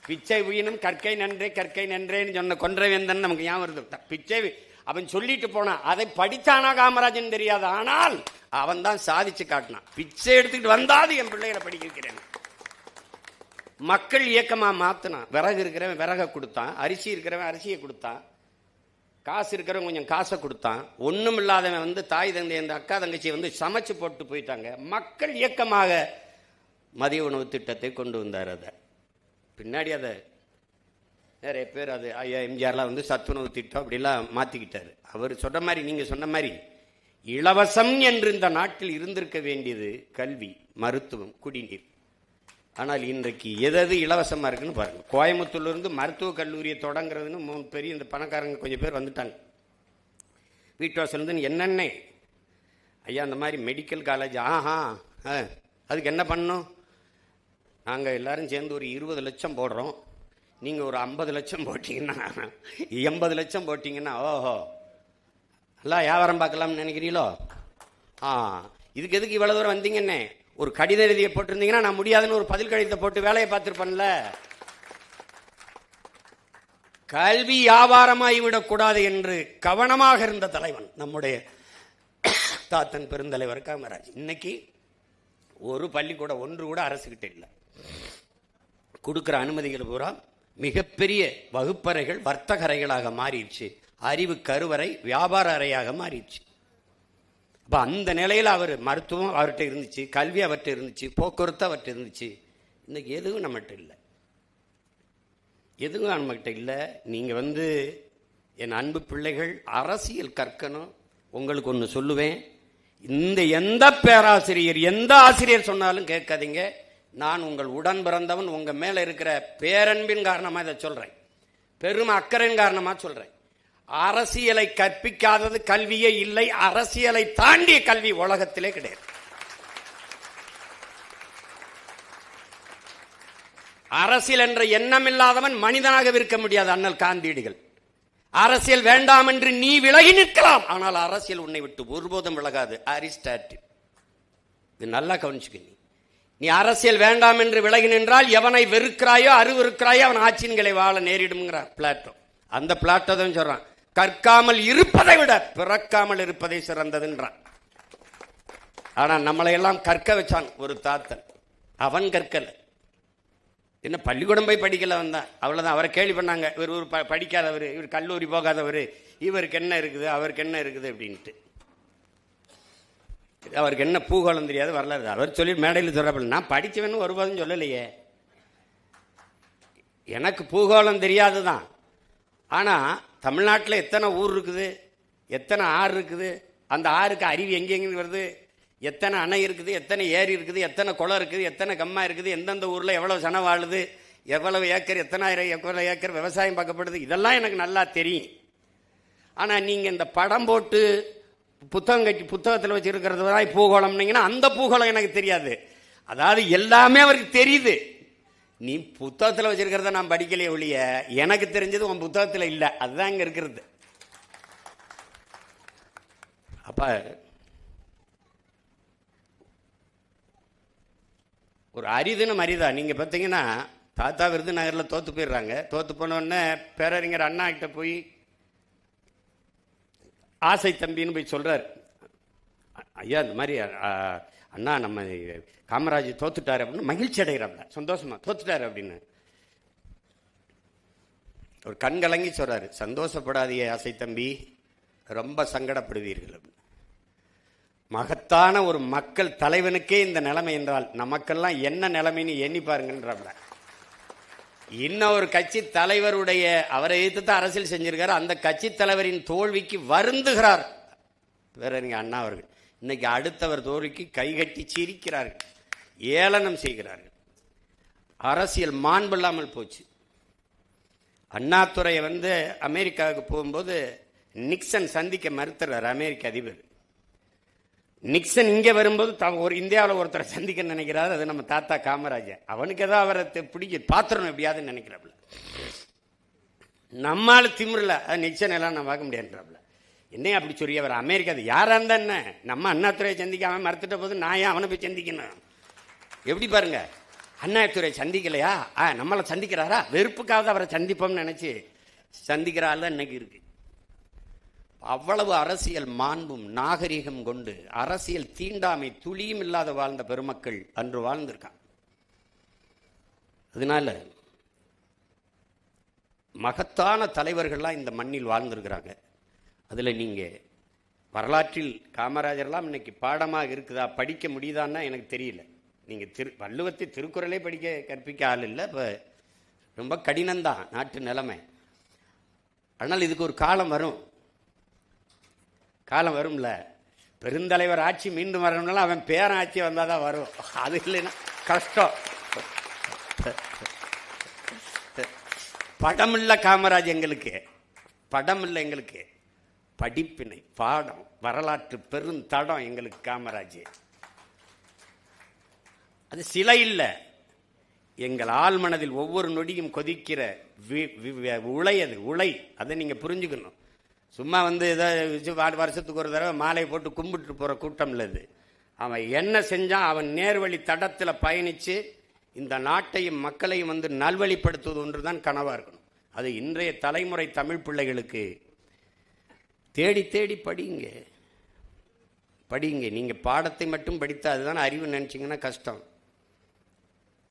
பிச்சை உயினும் கற்கை நன்றே கற்கை நன்றேன்னு சொன்ன கொன்றவேந்தன் நமக்கு ஞாபகம் வருது. பிச்சை அவன் சொல்லிட்டு போனான், அதை படித்தானா காமராஜன் தெரியாது, ஆனால் அவன் தான் சாதிச்சு காட்டினான். பிச்சை எடுத்துக்கிட்டு வந்தாது என் பிள்ளைகளை படிக்க வைக்கிறேன். மக்கள் இயக்கமாக மாற்றினான். விறகு இருக்கிறவன் விறகை கொடுத்தான், அரிசி இருக்கிறவன் அரிசியை கொடுத்தான். காசு இருக்கிறவங்க கொஞ்சம் காசை கொடுத்தான். ஒன்றும் இல்லாதவன் வந்து தாய் தந்தை அந்த அக்கா தங்கச்சியை வந்து சமைச்சு போட்டு போயிட்டாங்க. மக்கள் இயக்கமாக மதிய உணவு திட்டத்தை கொண்டு வந்தார். அதை பின்னாடி அதை நிறைய பேர் அது ஐயா எம்ஜிஆர்லாம் வந்து சத்துணவு திட்டம் அப்படிலாம் மாற்றிக்கிட்டார். அவர் சொன்ன மாதிரி, நீங்கள் சொன்ன மாதிரி இலவசம் என்று இந்த நாட்டில் இருந்திருக்க வேண்டியது கல்வி, மருத்துவம், குடிநீர். ஆனால் இன்றைக்கு எது இலவசமாக இருக்குன்னு பாருங்கள். கோயம்புத்தூர்லேருந்து மருத்துவக் கல்லூரியை தொடங்குறதுன்னு பெரிய இந்த பணக்காரங்க கொஞ்சம் பேர் வந்துட்டாங்க. வீட்டு வாசல்லேருந்து என்னென்ன ஐயா அந்த மாதிரி மெடிக்கல் காலேஜ், அதுக்கு என்ன பண்ணணும்? நாங்கள் எல்லாரும் சேர்ந்து ஒரு 20 லட்சம் போடுறோம், நீங்கள் ஒரு 50 லட்சம் போட்டிங்கன்னா 80 லட்சம் போட்டிங்கன்னா ஓஹோ எல்லாம் வியாபாரம் பார்க்கலாம்னு நினைக்கிறீங்களோ? இதுக்கு எதுக்கு இவ்வளோ தூரம் வந்தீங்கன்னே ஒரு கடித எழுதியை போட்டிருந்தீங்கன்னா நான் முடியாதுன்னு ஒரு பதில் கடிதத்தை போட்டு வேலையை பார்த்துருப்பேன்ல. கல்வி வியாபாரமாகி விடக்கூடாது என்று கவனமாக இருந்த தலைவன் நம்முடைய தாத்தன் பெருந்தலைவர் காமராஜ். இன்னைக்கு ஒரு பள்ளிக்கூடம் ஒன்று கூட அரசுகிட்ட இல்லை. கொடுக்குற அனுமதிகள் பூரா மிகப்பெரிய வகுப்பறைகள் வர்த்தக அறைகளாக மாறிடுச்சு. அறிவு கருவறை வியாபார அறையாக மாறிடுச்சு. அப்போ அந்த நிலையில் அவர் மருத்துவம் அவர்கிட்ட இருந்துச்சு, கல்வி அவர்கிட்ட இருந்துச்சு, போக்குவரத்து அவர்கிட்ட இருந்துச்சு. இன்னைக்கு எதுவும் நம்மகிட்ட இல்லை, எதுவும் நம்மகிட்ட இல்லை. நீங்கள் வந்து என் அன்பு பிள்ளைகள் அரசியல் கற்கணும். உங்களுக்கு ஒன்று சொல்லுவேன், இந்த எந்த பேராசிரியர் எந்த ஆசிரியர் சொன்னாலும் கேட்காதீங்க. நான் உங்கள் உடன் பிறந்தவன், உங்கள் மேலே இருக்கிற பேரன்பின் காரணமாக இதை சொல்கிறேன், பெரும் அக்கறையின் காரணமாக சொல்கிறேன். அரசியலை கற்பிக்காதது கல்வியே இல்லை. அரசியலை தாண்டிய கல்வி உலகத்திலே கிடையாது. அரசியல் என்ற எண்ணம் இல்லாதவன் மனிதனாக இருக்க முடியாது. அண்ணல் காந்தியடிகள் அரசியல் வேண்டாம் என்று நீ விலகி நிற்கலாம், ஆனால் அரசியல் உன்னை விட்டு ஒருபோதும் விலகாது. அரிஸ்டாட்டில். இது நல்லா கவனிச்சுக்க. நீ அரசியல் வேண்டாம் என்று விலகி நின்றால் எவனை வெறுக்கிறாயோ அருவருக்கிறாயோ அவன் ஆட்சிகளை வாழ நேரிடும்ங்கிறார் பிளாட்டோ. அந்த பிளாட்டோ தான் சொல்றான், கற்காமல் இருப்பதை விட பிறக்காமல் இருப்பதை சிறந்ததுன்றான். ஆனா நம்மளை எல்லாம் கற்க வச்சான் ஒரு தாத்தன். அவன் கற்கல, என்ன பள்ளிக்கூடம் போய் படிக்கல வந்தான், அவ்வளவுதான். அவரை கேள்வி பண்ணாங்க, இவர் ஒரு படிக்காதவர், இவர் கல்லூரி போகாதவர், இவருக்கு என்ன இருக்குது அவருக்கு என்ன இருக்குது அப்படின்ட்டு. அவருக்கு என்ன பூகோளம் தெரியாது, வரலாறு. அவர் சொல்லி மேடையில் சொல்றப்ப நான் படிச்சவன்னு ஒருபோதும் சொல்லலையே. எனக்கு பூகோளம் தெரியாதுதான். ஆனா தமிழ்நாட்டில் எத்தனை ஊர் இருக்குது, எத்தனை ஆறு இருக்குது, அந்த ஆறுக்கு அருவி எங்கெங்க வருது, எத்தனை அணை இருக்குது, எத்தனை ஏரி இருக்குது, எத்தனை குளம் இருக்குது, எத்தனை கம்மா இருக்குது, எந்தெந்த ஊரில் எவ்வளவு சனம் வாழுது, எவ்வளவு ஏக்கர், எவ்வளவு ஏக்கர் விவசாயம் பார்க்கப்படுது, இதெல்லாம் எனக்கு நல்லா தெரியும். ஆனால் நீங்கள் இந்த படம் போட்டு புத்தகம் கட்டி புத்தகத்தில் வச்சிருக்கிறது தான் பூகோளம்னீங்கன்னா அந்த பூகோளம் எனக்கு தெரியாது. அதாவது எல்லாமே அவருக்கு தெரியுது. நீ புத்தகத்தில் வச்சிருக்கிறத நான் படிக்கலையே ஒழிய எனக்கு தெரிஞ்சது உன் புத்தகத்தில் இல்லை. அதுதான் இங்கே இருக்கிறது. அப்ப ஒரு அரிதினம் அரிதா. நீங்க பார்த்தீங்கன்னா தாத்தா விருதுநகரில் தோத்து போயிடுறாங்க. தோத்து போனோடனே பேரறிஞர் அண்ணா கிட்ட போய் ஆசை தம்பின்னு போய் சொல்றாரு, ஐயா இந்த மாதிரி அண்ணா நம்ம காமராஜ் தோத்துட்டாரு அப்படின்னு மகிழ்ச்சி அடைகிறாப்ல, சந்தோஷமா தோத்துட்டாரு அப்படின்னு. ஒரு கண் கலங்கி சொல்றாரு, சந்தோஷப்படாதீங்க ஆசை தம்பி, ரொம்ப சங்கடப்படுவீர்கள் அப்படின்னு. மகத்தான ஒரு மக்கள் தலைவனுக்கே இந்த நிலைமை என்றால் நமக்கெல்லாம் என்ன நிலைமைன்னு எண்ணி பாருங்கன்றாப்ல. இன்னும் ஒரு கட்சி தலைவருடைய, அவரை எதிர்த்து தான் அரசியல் செஞ்சிருக்காரு, அந்த கட்சி தலைவரின் தோல்விக்கு வருந்துகிறார் பேரறிஞர் அண்ணா அவர்கள். இன்னைக்கு அடுத்தவர் தோல்விக்கு கைகட்டி சிரிக்கிறார்கள், ஏளனம் செய்கிறார்கள். அரசியல் மாண்பு இல்லாமல் போச்சு. அண்ணாதுரை அமெரிக்காவுக்கு போகும்போது நிக்சன் சந்திக்க மறுத்துறாரு அமெரிக்க அதிபர். நிக்சன் இங்கே வரும்போது ஒரு இந்தியாவில் ஒருத்தரை சந்திக்க நினைக்கிறாரு, அது நம்ம தாத்தா காமராஜர். அவனுக்கு ஏதோ அவரை பிடிக்க பாத்திரம் எப்படியாதுன்னு நினைக்கிறாப்புல. நம்மால திமிரல நிக்சன் எல்லாம் நான் பார்க்க முடியாதுன்றாப்புல. என்ன அப்படி சொல்லி அவர் அமெரிக்கா யாரா இருந்தா என்ன, நம்ம அண்ணாதுரையை சந்திக்க அவன் மறுத்துட்ட போது நான் ஏன் அவனை போய் சந்திக்கணும்? எப்படி பாருங்க, அண்ணாதுரை சந்திக்கலையா, நம்மளை சந்திக்கிறாரா, வெறுப்புக்காவது அவரை சந்திப்போம்னு நினைச்சு சந்திக்கிற ஆள் தான் இன்னைக்கு இருக்கு. அவ்வளவு அரசியல் மாண்பும் நாகரிகம் கொண்டு அரசியல் தீண்டாமை துளியும் இல்லாத வாழ்ந்த பெருமக்கள் அன்று வாழ்ந்திருக்காங்க. அதனால மகத்தான தலைவர்கள்லாம் இந்த மண்ணில் வாழ்ந்திருக்கிறாங்க. அதில் நீங்கள் வரலாற்றில் காமராஜர்லாம் இன்னைக்கு பாடமாக இருக்குதா, படிக்க முடியுதான்னா எனக்கு தெரியல. நீங்கள் வள்ளுவத்தை திருக்குறளே கற்பிக்க ஆள் இல்லை. இப்போ ரொம்ப கடினம்தான் நாட்டு நிலைமை. ஆனால் இதுக்கு ஒரு காலம் வரும், காலம் வரும்ல. பெருந்தலைவர் ஆட்சி மீண்டும் வரணும்னாலும் அவன் பேரன் ஆட்சி வந்தால் தான் வரும். அது இல்லைன்னா கஷ்டம். படம் இல்லை காமராஜ் எங்களுக்கு, படம் இல்லை எங்களுக்கு, படிப்பினை பாடம், வரலாற்று பெருந்தடம் எங்களுக்கு காமராஜ். அது சிலை இல்லை, எங்கள் ஆழ்மனதில் ஒவ்வொரு நொடியும் கொதிக்கிற உலை. அது உலை, அதை நீங்கள் புரிஞ்சுக்கணும். சும்மா ஏதோ வருஷத்துக்கு ஒரு தடவை மாலை போட்டு கும்பிட்டு போகிற கூட்டம் இல்லை இது. அவன் என்ன செஞ்சான், அவன் நேர்வழி தடத்தில் பயணித்து இந்த நாட்டையும் மக்களையும் நல்வழிப்படுத்துவது ஒன்று தான் கனவாக இருக்கணும். அது இன்றைய தலைமுறை தமிழ் பிள்ளைகளுக்கு தேடி தேடி படிங்க, படிங்க. நீங்கள் பாடத்தை மட்டும் படித்தா அதுதான் அறிவு நினச்சிங்கன்னா கஷ்டம்.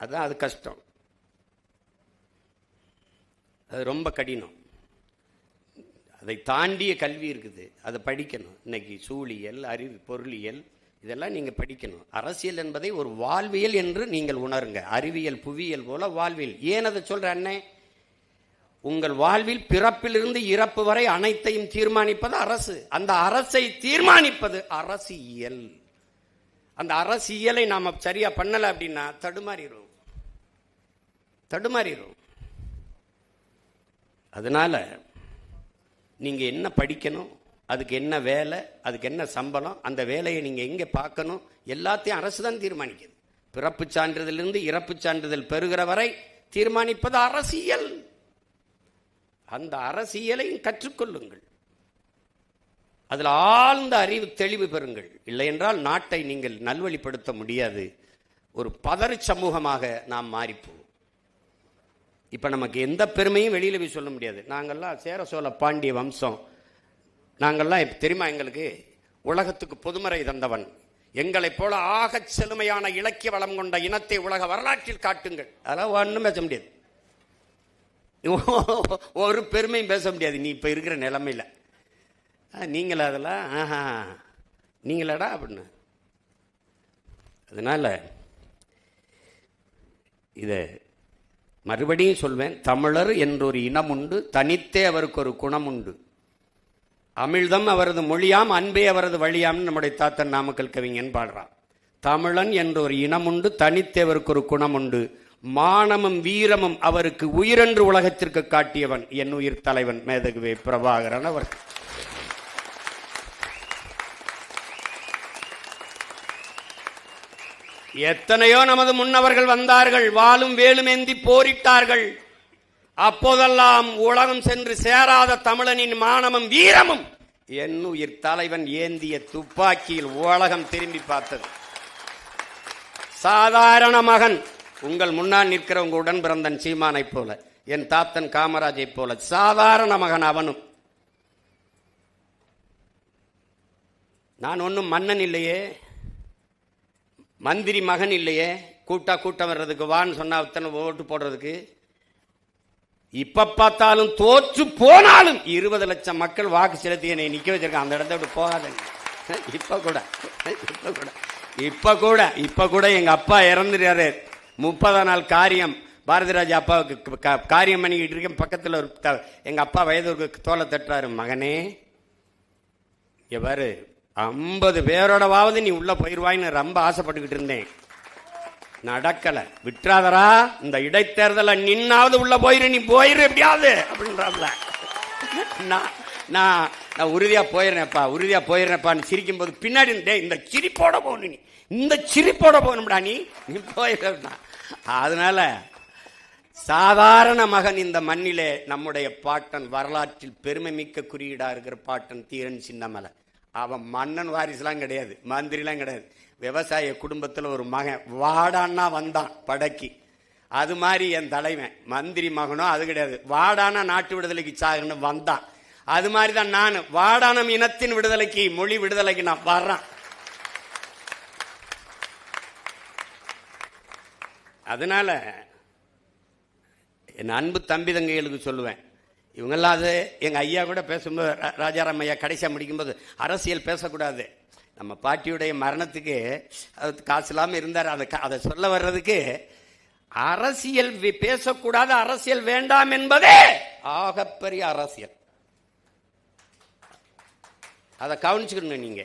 அதுதான் அது கஷ்டம், அது ரொம்ப கடினம். அதை தாண்டிய கல்வி இருக்குது, அதை படிக்கணும். இன்னைக்கு சூழியல், அறிவு, பொருளியல் இதெல்லாம் நீங்கள் படிக்கணும். அரசியல் என்பதை ஒரு வாழ்வியல் என்று நீங்கள் உணருங்க. அறிவியல் புவியியல் போல வாழ்வியல். ஏன் அதை சொல்ற அண்ணே? உங்கள் வாழ்வில் பிறப்பிலிருந்து இறப்பு வரை அனைத்தையும் தீர்மானிப்பது அரசு. அந்த அரசை தீர்மானிப்பது அரசியல். அந்த அரசியலை நாம சரியா பண்ணல அப்படின்னா தடுமாறிடும். அதனால நீங்க என்ன படிக்கணும், அதுக்கு என்ன வேலை, அதுக்கு என்ன சம்பளம், அந்த வேலையை நீங்க எங்க பார்க்கணும், எல்லாத்தையும் அரசு தான் தீர்மானிக்குது. பிறப்பு சான்றிதழிலிருந்து இறப்பு சான்றிதழ் பெறுகிற வரை தீர்மானிப்பது அரசியல். அந்த அரசியலையும் கற்றுக்கொள்ளுங்கள், அதில் ஆழ்ந்த அறிவு தெளிவு பெறுங்கள். இல்லை என்றால் நாட்டை நீங்கள் நல்வழிப்படுத்த முடியாது. ஒரு பதறு சமூகமாக நாம் மாறிப்போம். இப்ப நமக்கு எந்த பெருமையும் வெளியில போய் சொல்ல முடியாது. நாங்கள்லாம் சேர சோழ பாண்டிய வம்சம், நாங்கள்லாம் தெரியுமா, எங்களுக்கு உலகத்துக்கு பொதுமறை தந்தவன், எங்களை போல ஆகச் செழுமையான இலக்கிய வளம் கொண்ட இனத்தை உலக வரலாற்றில் காட்டுங்கள். அதெல்லாம் ஒன்றும் பேச முடியாது, ஒரு பெருமையும் பேச முடியாது. நீ இப்ப இருக்கிற நிலைமையில நீங்களா அதெல்லாம் நீங்களாடா அப்படின்னு. அதனால இத மறுபடியும் சொல்வேன். தமிழர் என்றொரு இனம் உண்டு, தனித்தே அவருக்கு ஒரு குணம் உண்டு. அமிழ்தம் அவரது மொழியாம், அன்பே அவரது வழியாம் நம்முடைய தாத்தன் நாமக்கல் கவிஞன் பாடுறான். தமிழன் என்ற ஒரு இனம் உண்டு, தனித்தே அவருக்கு ஒரு குணம் உண்டு. மானமும் வீரமும் அவருக்கு உயிரென்று உலகத்திற்கு காட்டியவன் என் உயிர் தலைவன் மேதகுவே பிரபாகரன் அவர். எத்தனையோ நமது முன்னவர்கள் வந்தார்கள், வாளும் வேலுமேந்தி போரிட்டார்கள். அப்போதெல்லாம் உலகம் சென்று சேராத தமிழனின் மானமும் வீரமும் என் உயிர் தலைவன் ஏந்திய துப்பாக்கியில் உலகம் திரும்பி பார்த்தது. சாதாரண மகன், உங்கள் முன்னால் நிற்கிற உங்க உடன் பிறந்தன் சீமானை போல, என் தாத்தன் காமராஜை போல சாதாரண மகன் அவனும். நான் ஒன்னும் மன்னன் இல்லையே, மந்திரி மகன் இல்லையே, கூட்டம் வர்றதுக்கு வான்னு சொன்னா அத்தனை ஓட்டு போடுறதுக்கு. இப்ப பார்த்தாலும் தோற்று போனாலும் 20 லட்சம் மக்கள் வாக்கு செலுத்தி என்னை நிக்க வச்சிருக்காங்க. அந்த இடத்த விட்டு போகாதங்க. இப்ப கூட எங்க அப்பா இறந்துட்டாரு. 30 நாள் காரியம் பாரதி ராஜா அப்பாவுக்கு காரியம் பண்ணிக்கிட்டு இருக்கேன். பக்கத்தில் ஒரு எங்க அப்பா வயது தோலை தட்டுறாரு, மகனே எவ்வாறு 50 பேரோடவாவது நீ உள்ள போயிருவாயின்னு ரொம்ப ஆசைப்பட்டுக்கிட்டு இருந்தேன். நடக்கல, விட்டுறாதரா, இந்த இடைத்தேர்தல நின்னாவது உள்ள போயிரு, நீ போயிரு எப்படியாவது அப்படின்றாப்ல. நான் உறுதியா போயிடுறேன்ப்பா, உறுதியா போயிடுறேன்ப்பான்னு சிரிக்கும் போது பின்னாடி இந்த சிரிப்போட போகணும், நீ இந்த சிரிப்போட போகணும்டா, நீ போயிடுறா. அதனால சாதாரண மகன் இந்த மண்ணிலே நம்முடைய பாட்டன், வரலாற்றில் பெருமை மிக்க குறியீடா இருக்கிற பாட்டன் தீரன் சின்னமலை. அவன் மன்னன் வாரிசுலாம் கிடையாது, மந்திரிலாம் கிடையாது. விவசாய குடும்பத்தில் ஒரு மகன் வாடான்னா வந்தான் படைக்கு. அது மாதிரி என் தலைவன் மந்திரி மகனோ அது கிடையாது, வாடானா நாட்டு விடுதலைக்கு சாகன்னு வந்தான். அது மாதிரி தான் நான் வாடானம் இனத்தின் விடுதலைக்கு, மொழி விடுதலைக்கு நான் வர்றேன். அதனால என் அன்பு தம்பி தங்கைகளுக்கு சொல்லுவேன், இவங்கெல்லாம் அது எங்கள் ஐயா கூட பேசும்போது, ராஜாராம் ஐயா கடைசியாக முடிக்கும்போது, அரசியல் பேசக்கூடாது, நம்ம பாட்டியுடைய மரணத்துக்கு காசு இல்லாமல் இருந்தார், அதை சொல்ல வர்றதுக்கு அரசியல் பேசக்கூடாது, அரசியல் வேண்டாம் என்பதே ஆகப்பெரிய அரசியல். அதை கவனிச்சுக்கணும். நீங்க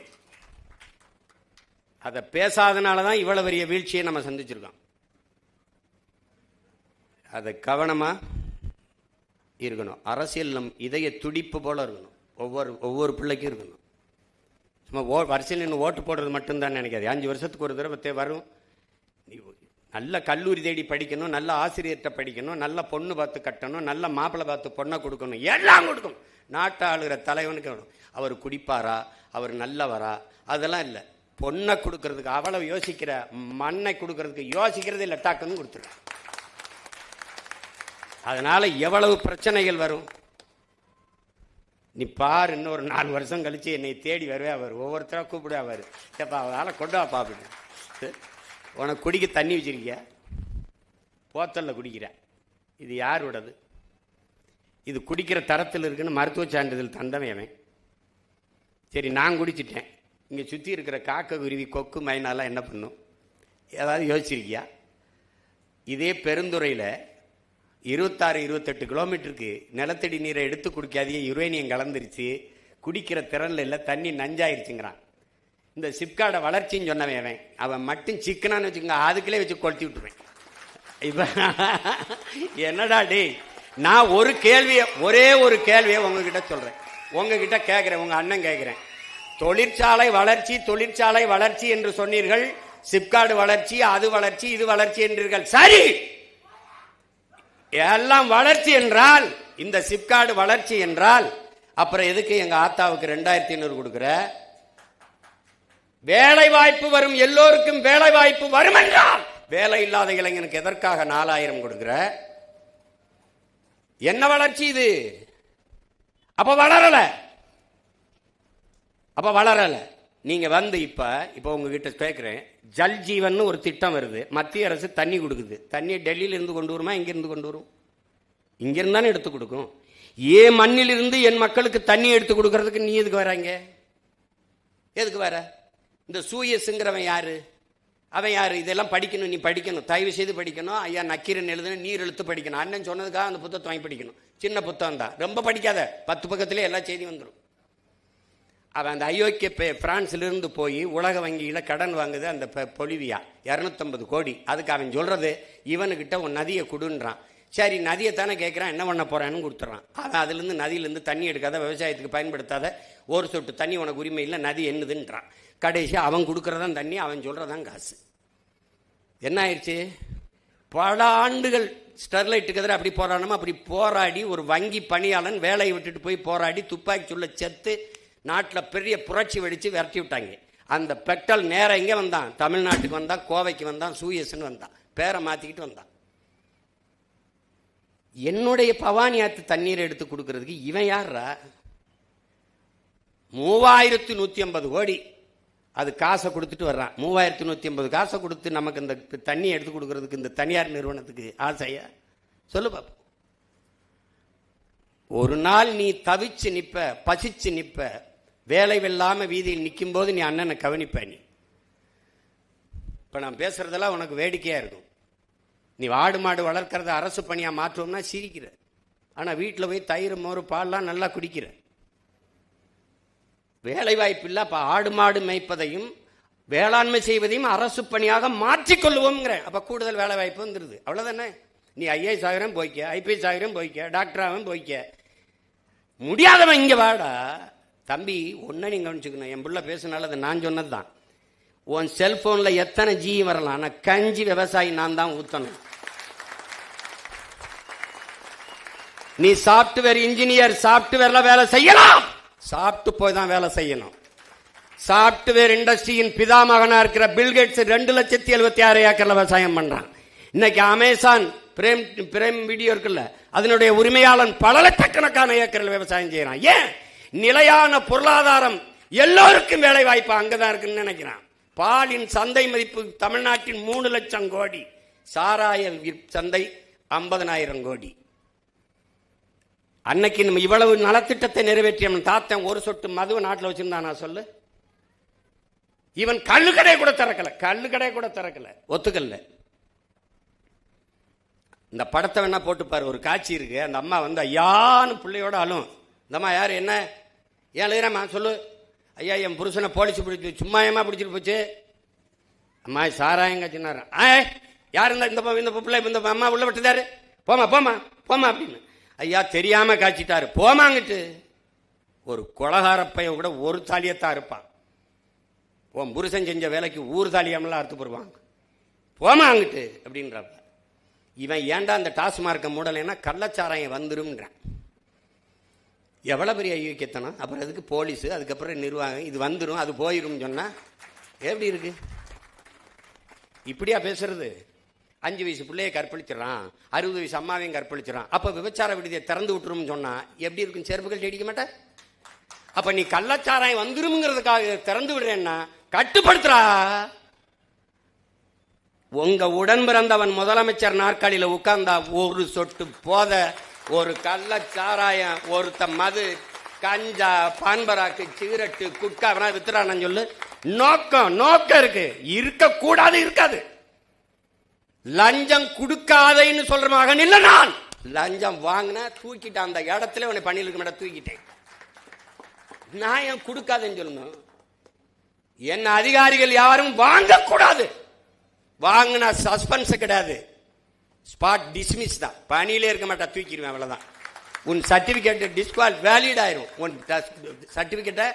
அதை பேசாதனால தான் இவ்வளவு பெரிய வீழ்ச்சியை நம்ம சந்திச்சிருக்கோம். அதை கவனமா இருக்கணும். அரசியல் நம் இதய துடிப்பு போல இருக்கணும். ஒவ்வொரு பிள்ளைக்கும் இருக்கணும். சும்மா வரிசையில் நின்று ஓட்டு போடுறது மட்டும்தான் நினைக்காது. 5 வருஷத்துக்கு ஒரு தடவை வரும். நல்ல கல்லூரி தேடி படிக்கணும், நல்ல ஆசிரியர்கிட்ட படிக்கணும், நல்ல பொண்ணு பார்த்து கட்டணும், நல்ல மாப்பிள்ளை பார்த்து பொண்ணை கொடுக்கணும், எல்லாம் கொடுக்கணும். நாட்டை ஆளுகிற தலைவனுக்கு அவர் குடிப்பாரா, அவர் நல்லவரா, அதெல்லாம் இல்லை. பொண்ணை கொடுக்கறதுக்கு அவ்வளவு யோசிக்கிற, மண்ணை கொடுக்கறதுக்கு யோசிக்கிறது இல்லை, டாக்குன்னு கொடுத்துரு. அதனால எவ்வளவு பிரச்சனைகள் வரும். நீ பாரு, இன்னொரு 4 வருஷம் கழிச்சு என்னை தேடி வருவே அவர், ஒவ்வொருத்தரா கூப்பிடுவா அவர், ஏப்பா அவளால கொண்டு வா பாப்பிட்டு, உனக்கு குடிக்க தண்ணி வச்சிருக்கியா, போத்தல்ல குடிக்கிற, இது யாரோடது, இது குடிக்கிற தரத்தில் இருக்குன்னு மருத்துவ சான்றிதழ் தந்தவன். சரி, நான் குடிச்சிட்டேன், இங்கே சுற்றி இருக்கிற காக்க, குருவி, கொக்கு, மைனாலாம் என்ன பண்ணும், ஏதாவது யோசிச்சிருக்கியா? இதே பெருந்துறையில் 26-28 கிலோமீட்டருக்கு நிலத்தடி நீரை எடுத்து குடிக்காதே யுரேனியம் கலந்துருச்சு, குடிக்கிற திறனில் இல்லை, தண்ணி நஞ்சாயிருச்சுங்கிறான். இந்த சிப்காடை வளர்ச்சின்னு சொன்னவன் அவன் மட்டும் சிக்கனான்னு வச்சுக்கோங்க, அதுக்குள்ளே வச்சு கொளுத்தி விட்டுருவேன். இப்போ என்னடா டே, நான் ஒரே ஒரு கேள்வியை உங்ககிட்ட சொல்கிறேன், உங்ககிட்ட கேட்குறேன், உங்கள் அண்ணன் கேட்குறேன். தொழிற்சாலை வளர்ச்சி என்று சொன்னீர்கள், சிப்காடு வளர்ச்சி, அது வளர்ச்சி, இது வளர்ச்சி என்றீர்கள். சரி, எல்லாம் வளர்ச்சி என்றால், இந்த சிப்காடு வளர்ச்சி என்றால், அப்புறம் எதுக்கு எங்க ஆத்தாவுக்கு 2500 கொடுக்குற? வேலை வாய்ப்பு வரும், எல்லோருக்கும் வேலை வாய்ப்பு வரும் என்றால், வேலை இல்லாத இளைஞனுக்கு எதற்காக 4000 கொடுக்குற? என்ன வளர்ச்சி இது? அப்ப வளரல. நீங்க வந்து இப்ப உங்ககிட்ட கேட்கிறேன், ஜல் ஜீவன் ஒரு திட்டம் வருது, மத்திய அரசு தண்ணி கொடுக்குது. தண்ணியை டெல்லியில இருந்து கொண்டு வருமா, இங்கிருந்து கொண்டு வரும்? இங்கிருந்தானே எடுத்து கொடுக்கும். ஏன் மண்ணில் இருந்து என் மக்களுக்கு தண்ணி எடுத்து கொடுக்கறதுக்கு நீ எதுக்கு வராங்க? எதுக்கு வர? இந்த சூயஸ்ங்கிறவன் யாரு? அவன் யாரு? இதெல்லாம் படிக்கணும், நீ படிக்கணும், தயவு செய்து படிக்கணும். ஐயா நக்கீரன் எழுதுன நீர் எழுத்து படிக்கணும். அண்ணன் சொன்னதுக்காக அந்த புத்தகத்தை வாங்கி படிக்கணும். சின்ன புத்தகம் தான், ரொம்ப படிக்காத, 10 பக்கத்திலே எல்லா செய்தி வந்துடும். அவன் அந்த அயோக்கிய பிரான்சிலிருந்து போய் உலக வங்கியில் கடன் வாங்குது, அந்த பொலிவியா 250 கோடி. அதுக்கு அவன் சொல்றது, இவனுக்கிட்ட உன் நதியை கொடுன்றான். சரி, நதியை தானே கேட்குறான், என்ன பண்ண போறான்னு கொடுத்துட்றான். அவன் அதுலேருந்து நதியிலேருந்து தண்ணி எடுக்காத, விவசாயத்துக்கு பயன்படுத்தாத, ஒரு சொட்டு தண்ணி உனக்கு உரிமை இல்லை, நதி என்னதுன்றான். கடைசி அவன் கொடுக்குறதான் தண்ணி, அவன் சொல்றதான் காசு. என்ன ஆயிடுச்சு? பல ஆண்டுகள் ஸ்டெர்லைட்டுக்கு எதிராக அப்படி போராடணுமா, அப்படி போராடி ஒரு வங்கி பணியாளன் வேலையை விட்டுட்டு போய் போராடி துப்பாக்கி சொல்ல செத்து நாட்டில் பெரிய புரட்சி வெடிச்சு விரட்டி விட்டாங்க. அந்த பெட்ரோல் நேரம் எங்கே வந்தான்? தமிழ்நாட்டுக்கு வந்தான், கோவைக்கு வந்தான், சூயஸ்ன்னு வந்தான், பேரை மாற்றிக்கிட்டு வந்தான். என்னுடைய பவானி ஆற்று தண்ணீரை எடுத்து கொடுக்கறதுக்கு இவன் யாரா? 3150 கோடி அது காசை கொடுத்துட்டு வர்றான். 3150 காசை கொடுத்து நமக்கு இந்த தண்ணி எடுத்து கொடுக்கறதுக்கு இந்த தனியார் நிறுவனத்துக்கு ஆசையா? சொல்லு பாப்போம். ஒரு நாள் நீ தவிச்சு நிப்ப, பசிச்சு நிப்ப, வேலை வெல்லாம வீதியில் நிற்கும் போது நீ அண்ணனை கவனிப்ப. நீ இப்ப நான் பேசுறதெல்லாம் உனக்கு வேடிக்கையா இருக்கும். நீ ஆடு மாடு வளர்க்கறத அரசு பணியா மாற்றுவோம்னா சிரிக்கிற, ஆனா வீட்டில் போய் தயிர், மோர், பால்லாம் நல்லா குடிக்கிற. வேலை வாய்ப்பு இல்லை. அப்ப ஆடு மாடு மேய்ப்பதையும் வேளாண்மை செய்வதையும் அரசு பணியாக மாற்றிக்கொள்வோம்ங்கிற. அப்ப கூடுதல் வேலை வாய்ப்பு வந்துருது. அவ்வளவுதானே? நீ IAS ஆகிரம் போய்க்க, IPS ஆகிரம் போய்க்க, டாக்டராகவும் போய்க்க. முடியாதவன் இங்க வாடா தம்பி. ஒன்ன நீங்க கவனிச்சுக்கணும், என் புள்ள பேசுனால அதை நான் சொன்னது தான். உன் செல்போன்ல எத்தனை ஜி வரலாம், ஆனா கஞ்சி விவசாயி நான் தான் ஊத்தணும். நீ சாப்ட்வேர் இன்ஜினியர், சாப்ட்வேர்ல வேலை செய்யலாம், சாப்பிட்டு போய் தான் வேலை செய்யணும். சாப்ட்வேர் இண்டஸ்ட்ரியின் பிதாமகனா இருக்கிற பில்கேட்ஸ் 2,76,000 ஏக்கர்ல விவசாயம் பண்றான். இன்னைக்கு அமேசான் பிரேம் வீடியோ இருக்குல்ல, அதனுடைய உரிமையாளன் பல லட்சக்கணக்கான ஏக்கரில் விவசாயம் செய்யறான். ஏன்? நிலையான பொருளாதாரம், எல்லோருக்கும் வேலை வாய்ப்பு அங்கதான் இருக்குன்னு நினைக்கிறான். பாலின் சந்தை மதிப்பு தமிழ்நாட்டின் 3 லட்சம் கோடி, சாராய சந்தை 50,000 கோடி. அன்னைக்கு நம்ம இவ்வளவு நலத்திட்டத்தை நிறைவேற்றிய தாத்தன் ஒரு சொட்டு மதுவை நாட்டில் வச்சிருந்தானா சொல்லு? இவன் கள்ளுக்கடை கூட திறக்கல, ஒத்துக்கல்ல. இந்த படத்தை வேணா போட்டுப்பாரு, ஒரு காட்சி இருக்கு. அந்த அம்மா வந்து ஐயான்னு பிள்ளையோட அழும். இந்த அம்மா யாரு, என்ன ஏன் எழுதுறமா சொல்லு? ஐயா, என் புருஷனை போலீஸ் பிடிச்சி சும்மா ஏமா பிடிச்சிட்டு போச்சு. அம்மா சாராயங்க சின்னாரு. யார் இந்த பிள்ளை இந்த அம்மா உள்ள விட்டுதாரு, போமா போமா போமா அப்படின்னு. ஐயா தெரியாம காய்ச்சிட்டாரு, போமாங்கிட்டு. ஒரு கொலகார பையன் கூட ஒரு தாலியத்தான் இருப்பான். உன் புருஷன் செஞ்ச வேலைக்கு ஊர் தாலியாமெல்லாம் அறுத்து போடுவாங்க, போமாங்கிட்டு அப்படின்றப்ப இவன் ஏண்டா அந்த டாஸ்மார்க்கை மூடலைன்னா கள்ளச்சாராயம் வந்துரும்ன்றான். எவ்வளவு பெரிய ஐயோக்கியத்தனம். அப்புறம் அதுக்கு போலீஸ், அதுக்கப்புறம் நிர்வாகம், இது வந்துடும் அது போயிடும் சொன்னா எப்படி இருக்கு? இப்படியா பேசுறது? 5 வயசு பிள்ளைய கற்பழிச்சிடறான், 60 வயசு அம்மாவையும் கற்பழிச்சிடறான். அப்ப விபச்சார விடுதியை திறந்து விட்டுரும் சொன்னா எப்படி இருக்கும்? செருப்புகள் அடிக்க மாட்டேன். அப்ப நீ கள்ளச்சாராயம் வந்துரும்ங்கிறதுக்காக திறந்து விடுறேன்னா கட்டுப்படுத்துறா. உங்க உடன் பிறந்தவன் முதலமைச்சர் நாற்காலியில உட்கார்ந்தா ஒரு சொட்டு போத, ஒரு கள்ளச்சாராயம், ஒருத்த மது, கஞ்சா, பான்பராக்கு, சிகரெட்டு, குட்கா வித்துறான்னு சொல்லு. நோக்கம் இருக்கு, இருக்கக்கூடாது, இருக்காது. லஞ்சம் கொடுக்காதேன்னு சொல்ற மகன் இல்ல நான். லஞ்சம் வாங்கின தூக்கிட்டேன், அந்த இடத்துல உன்னை பண்ணிருக்க மாட்டேன், தூக்கிட்டேன். நான் ஏன் கொடுக்காதேன்னு சொல்லணும்? என்ன அதிகாரிகள் யாரும் வாங்கக்கூடாது. வாங்கினா சஸ்பென்ஸ் கிடையாது, ஸ்பாட் டிஸ்மிஸ் தான். பணியிலே இருக்க மாட்டா, தூக்கிடுவேன், அவ்வளவுதான். உன் சர்டிபிகேட் டிஸ்குவால் வேலிட் ஆயிரும். உன் சர்டிபிகேட்டை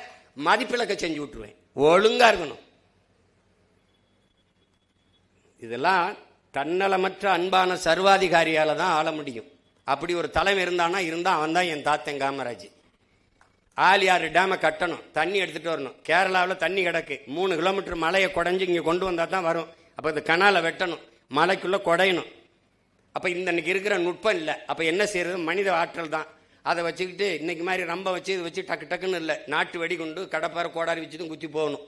மதிப்பிழக்க செஞ்சு விட்டுருவேன். ஒழுங்கா இருக்கணும். இதெல்லாம் தன்னலமற்ற அன்பான சர்வாதிகாரியால தான் ஆள முடியும். அப்படி ஒரு தலைமை இருந்தா அவன் தான் என் தாத்தன் காமராஜ். ஆலியாறு டேமை கட்டணும், தண்ணி எடுத்துட்டு வரணும். கேரளாவில் தண்ணி கிடக்கு, 3 கிலோமீட்டர் மலையை குடைஞ்சு இங்கே கொண்டு வந்தா தான் வரும். அப்போ இந்த கனாலை வெட்டணும், மலைக்குள்ள குடையணும். அப்போ இன்னைக்கு இருக்கிற நுட்பம் இல்லை. அப்போ என்ன செய்யறது? மனித ஆற்றல் தான். அதை வச்சுக்கிட்டு இன்னைக்கு மாதிரி ரொம்ப வச்சு இது வச்சு டக்கு டக்குன்னு இல்லை, நாட்டு வெடி கொண்டு கடப்பாறை கோடாரி வச்சுட்டும் குத்தி போகணும்.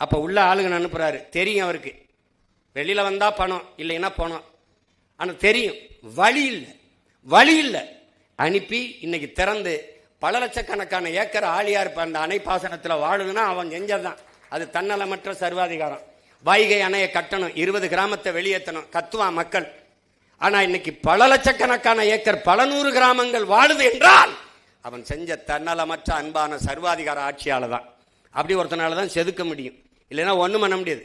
அப்போ உள்ள ஆளுங்க அனுப்புறாரு, தெரியும் அவருக்கு. வெளியில வந்தா பணம், இல்லைன்னா பணம். ஆனால் தெரியும் வழி இல்லை. அனுப்பி இன்னைக்கு திறந்து பல லட்சக்கணக்கான ஏக்கர் ஆழியார் அந்த அணை பாசனத்தில் வாழுதுன்னா அவன் செஞ்சதான். அது தன்னலமற்ற சர்வாதிகாரம். வைகை அணையை கட்டணும், 20 கிராமத்தை வெளியேற்றணும், கத்துவான் மக்கள். ஆனா இன்னைக்கு பல லட்சக்கணக்கான ஏக்கர், பல 100 கிராமங்கள் வாழுது என்றால் அவன் செஞ்ச தன்னலமற்ற அன்பான சர்வாதிகார ஆட்சியால தான். அப்படி ஒருத்தனால தான் செதுக்க முடியும், இல்லைன்னா ஒன்றும் பண்ண முடியாது.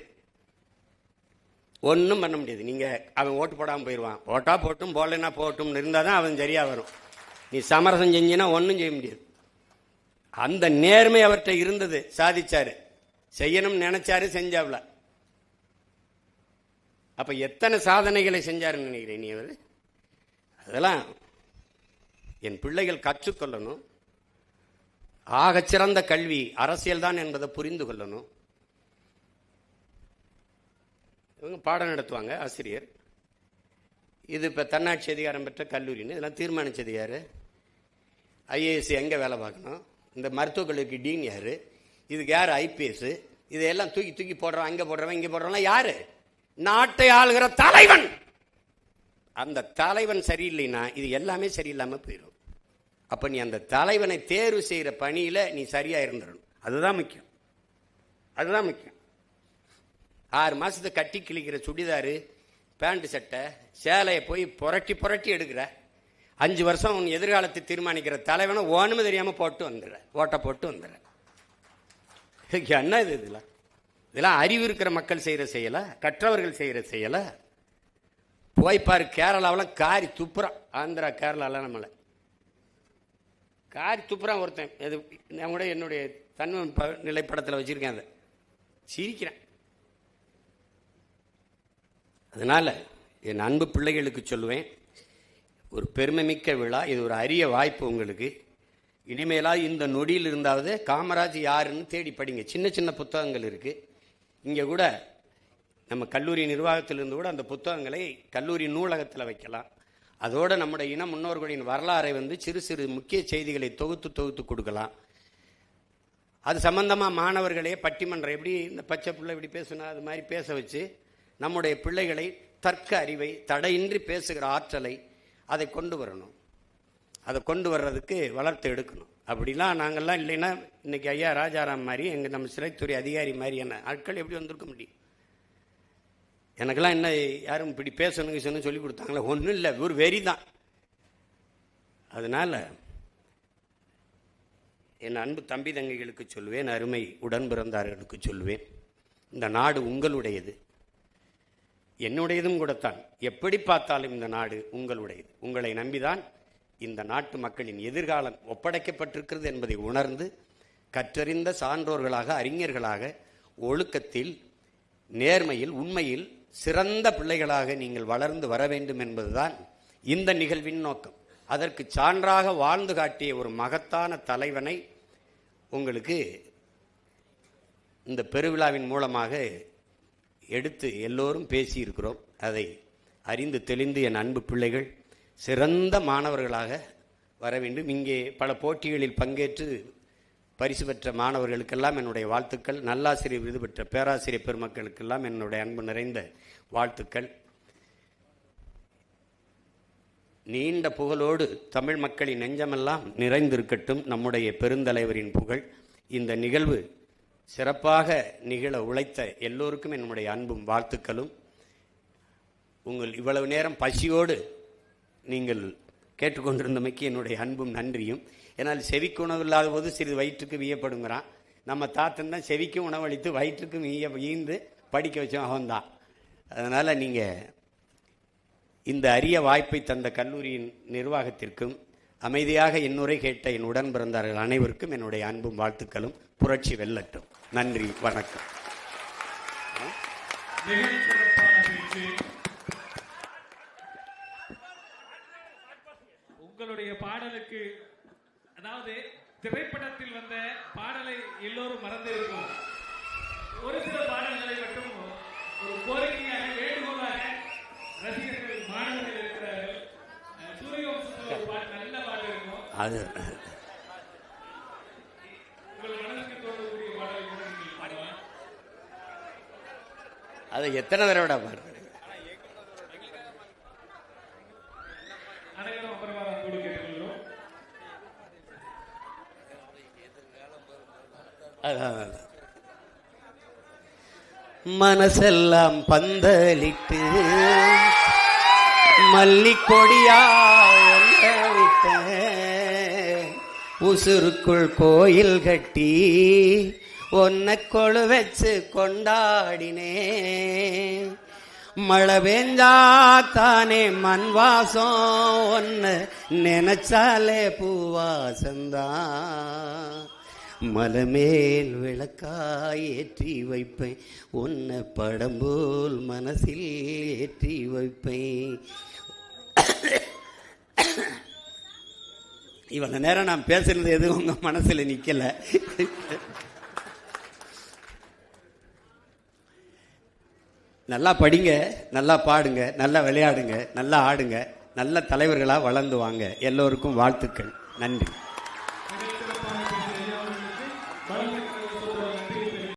நீங்க அவன் ஓட்டு போடாமல் போயிடுவான். ஓட்டா போட்டும் போடலைன்னா போட்டும் இருந்தால் தான் அவன் சரியா வரும். நீ சமரசம் செஞ்சினா ஒன்றும் செய்ய முடியாது. அந்த நேர்மை அவர்கிட்ட இருந்தது, சாதிச்சாரு. செய்யணும் நினைச்சாரு, செஞ்சாவ்ல. அப்ப எத்தனை சாதனைகளை செஞ்சாருன்னு நினைக்கிறேன் நீ? அவர் அதெல்லாம் என் பிள்ளைகள் கற்றுக்கொள்ளணும். ஆகச்சிறந்த கல்வி அரசியல் தான் என்பதை புரிந்து கொள்ளணும். இவங்க பாடம் நடத்துவாங்க, ஆசிரியர். இது இப்போ தன்னாட்சி அதிகாரம் பெற்ற கல்லூரின்னு இதெல்லாம் தீர்மானிச்சது யாரு? ஐஏஎஸ் எங்கே வேலை பார்க்கணும், இந்த மருத்துவக் கல்லூரிக்கு டீன் யாரு, இதுக்கு யார் ஐபிஎஸ், இதையெல்லாம் தூக்கி போடுறவன், அங்கே போடுறவன் இங்கே போடுறவன் யாரு? நாட்டை ஆளுகிற தலைவன். அந்த தலைவன் சரியில்லைன்னா இது எல்லாமே சரியில்லாமல் போயிடும். அப்போ நீ அந்த தலைவனை தேர்வு செய்கிற பணியில் நீ சரியா இருந்துடணும். அதுதான் முக்கியம். 6 மாசத்தை கட்டி கிழிக்கிற சுடிதாரு, பேண்ட், சட்டை, சேலையை போய் புரட்டி எடுக்கிற 5 வருஷம் உன் எதிர்காலத்தை தீர்மானிக்கிற தலைவனை ஒண்ணுமே தெரியாம ஓட்ட போட்டு வந்துடுற. என்ன இது? இதெல்லாம் அறிவு இருக்கிற மக்கள் செய்யற செய்யல, கற்றவர்கள் செய்யற செய்யல. போய்ப்பாரு, கேரளாவில் காரி துப்புறான். ஆந்திரா கேரளாவில் நம்மளை காரி துப்புறான் ஒருத்தன். இது நான் கூட என்னுடைய தன்மை நிலைப்படத்தில் வச்சிருக்கேன், அதை சிரிக்கிறேன். அதனால என் அன்பு பிள்ளைகளுக்கு சொல்லுவேன், ஒரு பெருமைமிக்க விழா இது, ஒரு அரிய வாய்ப்பு உங்களுக்கு. இனிமேலாவது இந்த நொடியில் இருந்தாவது காமராஜ் யாருன்னு தேடி படிங்க. சின்ன புத்தகங்கள் இருக்கு. இங்கே கூட நம்ம கல்லூரி நிர்வாகத்திலிருந்து கூட அந்த புத்தகங்களை கல்லூரி நூலகத்தில் வைக்கலாம். அதோட நம்முடைய இன முன்னோர்களின் வரலாறை சிறு முக்கிய செய்திகளை தொகுத்து கொடுக்கலாம். அது சம்பந்தமாக மாணவர்களே பட்டிமன்றம், எப்படி இந்த பச்சை பிள்ளை இப்படி பேசுனா அது மாதிரி பேச வச்சு நம்முடைய பிள்ளைகளை தர்க்க அறிவை, தடையின்றி பேசுகிற ஆற்றலை அதை கொண்டு வரணும். அதை கொண்டு வர்றதுக்கு வளர்த்து எடுக்கணும். அப்படிலாம் நாங்கள்லாம் இல்லைன்னா இன்னைக்கு ஐயா ராஜாராம் மாதிரி நம்ம சிறைத்துறை அதிகாரி மாதிரியான ஆட்கள் எப்படி வந்திருக்க முடியும்? எனக்கெல்லாம் என்ன யாரும் இப்படி பேசணுங்க சொல்லி கொடுத்தாங்களே? ஒன்றும் இல்லை, ஒரு வெறி தான். அதனால் என் அன்பு தம்பி தங்கைகளுக்கு சொல்லுவேன், அருமை உடன் பிறந்தார்களுக்கு சொல்லுவேன், இந்த நாடு உங்களுடையது, என்னுடையதும் கூடத்தான். எப்படி பார்த்தாலும் இந்த நாடு உங்களுடையது. உங்களை நம்பிதான் இந்த நாட்டு மக்களின் எதிர்காலம் ஒப்படைக்கப்பட்டிருக்கிறது என்பதை உணர்ந்து கற்றறிந்த சான்றோர்களாக, அறிஞர்களாக, ஒழுக்கத்தில், நேர்மையில், உண்மையில் சிறந்த பிள்ளைகளாக நீங்கள் வளர்ந்து வர வேண்டும் என்பதுதான் இந்த நிகழ்வின் நோக்கம். அதற்கு சான்றாக வாழ்ந்து காட்டிய ஒரு மகத்தான தலைவனை உங்களுக்கு இந்த பெருவிழாவின் மூலமாக எடுத்து எல்லோரும் பேசியிருக்கிறோம். அதை அறிந்து தெளிந்து என் அன்பு பிள்ளைகள் சிறந்த மாணவர்களாக வர வேண்டும். இங்கே பல போட்டிகளில் பங்கேற்று பரிசு பெற்ற மாணவர்களுக்கெல்லாம் என்னுடைய வாழ்த்துக்கள். நல்லாசிரியர் விருது பெற்ற பேராசிரியர் பெருமக்களுக்கெல்லாம் என்னுடைய அன்பு நிறைந்த வாழ்த்துக்கள். நீண்ட புகழோடு தமிழ் மக்களின் நெஞ்சமெல்லாம் நிறைந்திருக்கட்டும் நம்முடைய பெருந்தலைவரின் புகழ். இந்த நிகழ்வு சிறப்பாக நிகழ உழைத்த எல்லோருக்கும் என்னுடைய அன்பும் வாழ்த்துக்களும். உங்கள் இவ்வளவு நேரம் பசியோடு நீங்கள் கேட்டுக்கொண்டிருந்தமைக்கு என்னுடைய அன்பும் நன்றியும். ஏன்னால் செவிக்கு உணவு இல்லாத போது சிறிது வயிற்றுக்கு வீயப்படுங்கிறான். நம்ம தாத்தன் தான் செவிக்கும் உணவளித்து வயிற்றுக்கும் ஈந்து படிக்க வச்சோம், அவன்தான். அதனால் நீங்கள் இந்த அரிய வாய்ப்பை தந்த கல்லூரியின் நிர்வாகத்திற்கும், அமைதியாக என்னுரை கேட்ட என் உடன் பிறந்தார்கள் அனைவருக்கும் என்னுடைய அன்பும் வாழ்த்துக்களும். புரட்சி வெல்லட்டும். நன்றி, வணக்கம். உங்களுடைய பாடலுக்கு, அதாவது திரைப்படத்தில் வந்த பாடலை எல்லோரும் மறந்து இருக்கும். ஒரு சில பாடல்களை மட்டும் ஒரு கோரிக்கையாக, வேண்டுகோளாக ரசிகர்கள், மாணவர்கள் இருக்கிறார்கள். சூரியவம்சத்தில் ஒரு பாட்டு, நல்ல பாட்டு இருக்கும். அது உங்கள் மனசுக்கு தோன்றக்கூடிய பாடலை கூட நீங்கள் பாடலாம். அதை எத்தனை தடவை பாடுறது? அனைவரும் அப்புறமா கூட கேட்டுக்கொள்கிறோம். மனசெல்லாம் பந்தலிட்டு மல்லிக்கொடியா விட்ட உசுருக்குள் கோயில் கட்டி ஒன்ன கொழு வச்சு கொண்டாடினே. மழை பெஞ்சா தானே மண் வாசம், ஒன்னு நினைச்சாலே பூவாசந்தான். மலமேல் விளக்காய் ஏற்றி வைப்பேன், உன்னை படம்போல் மனசில் ஏற்றி வைப்பேன். இவ்வளவு நேரம் நான் பேசுறது எதுவும் உங்க மனசுல நிக்கல. நல்லா படிங்க, நல்லா பாடுங்க, நல்லா விளையாடுங்க, நல்லா ஆடுங்க, நல்ல தலைவர்களா வளர்ந்து வாங்க. எல்லோருக்கும் வாழ்த்துக்கள். நன்றி.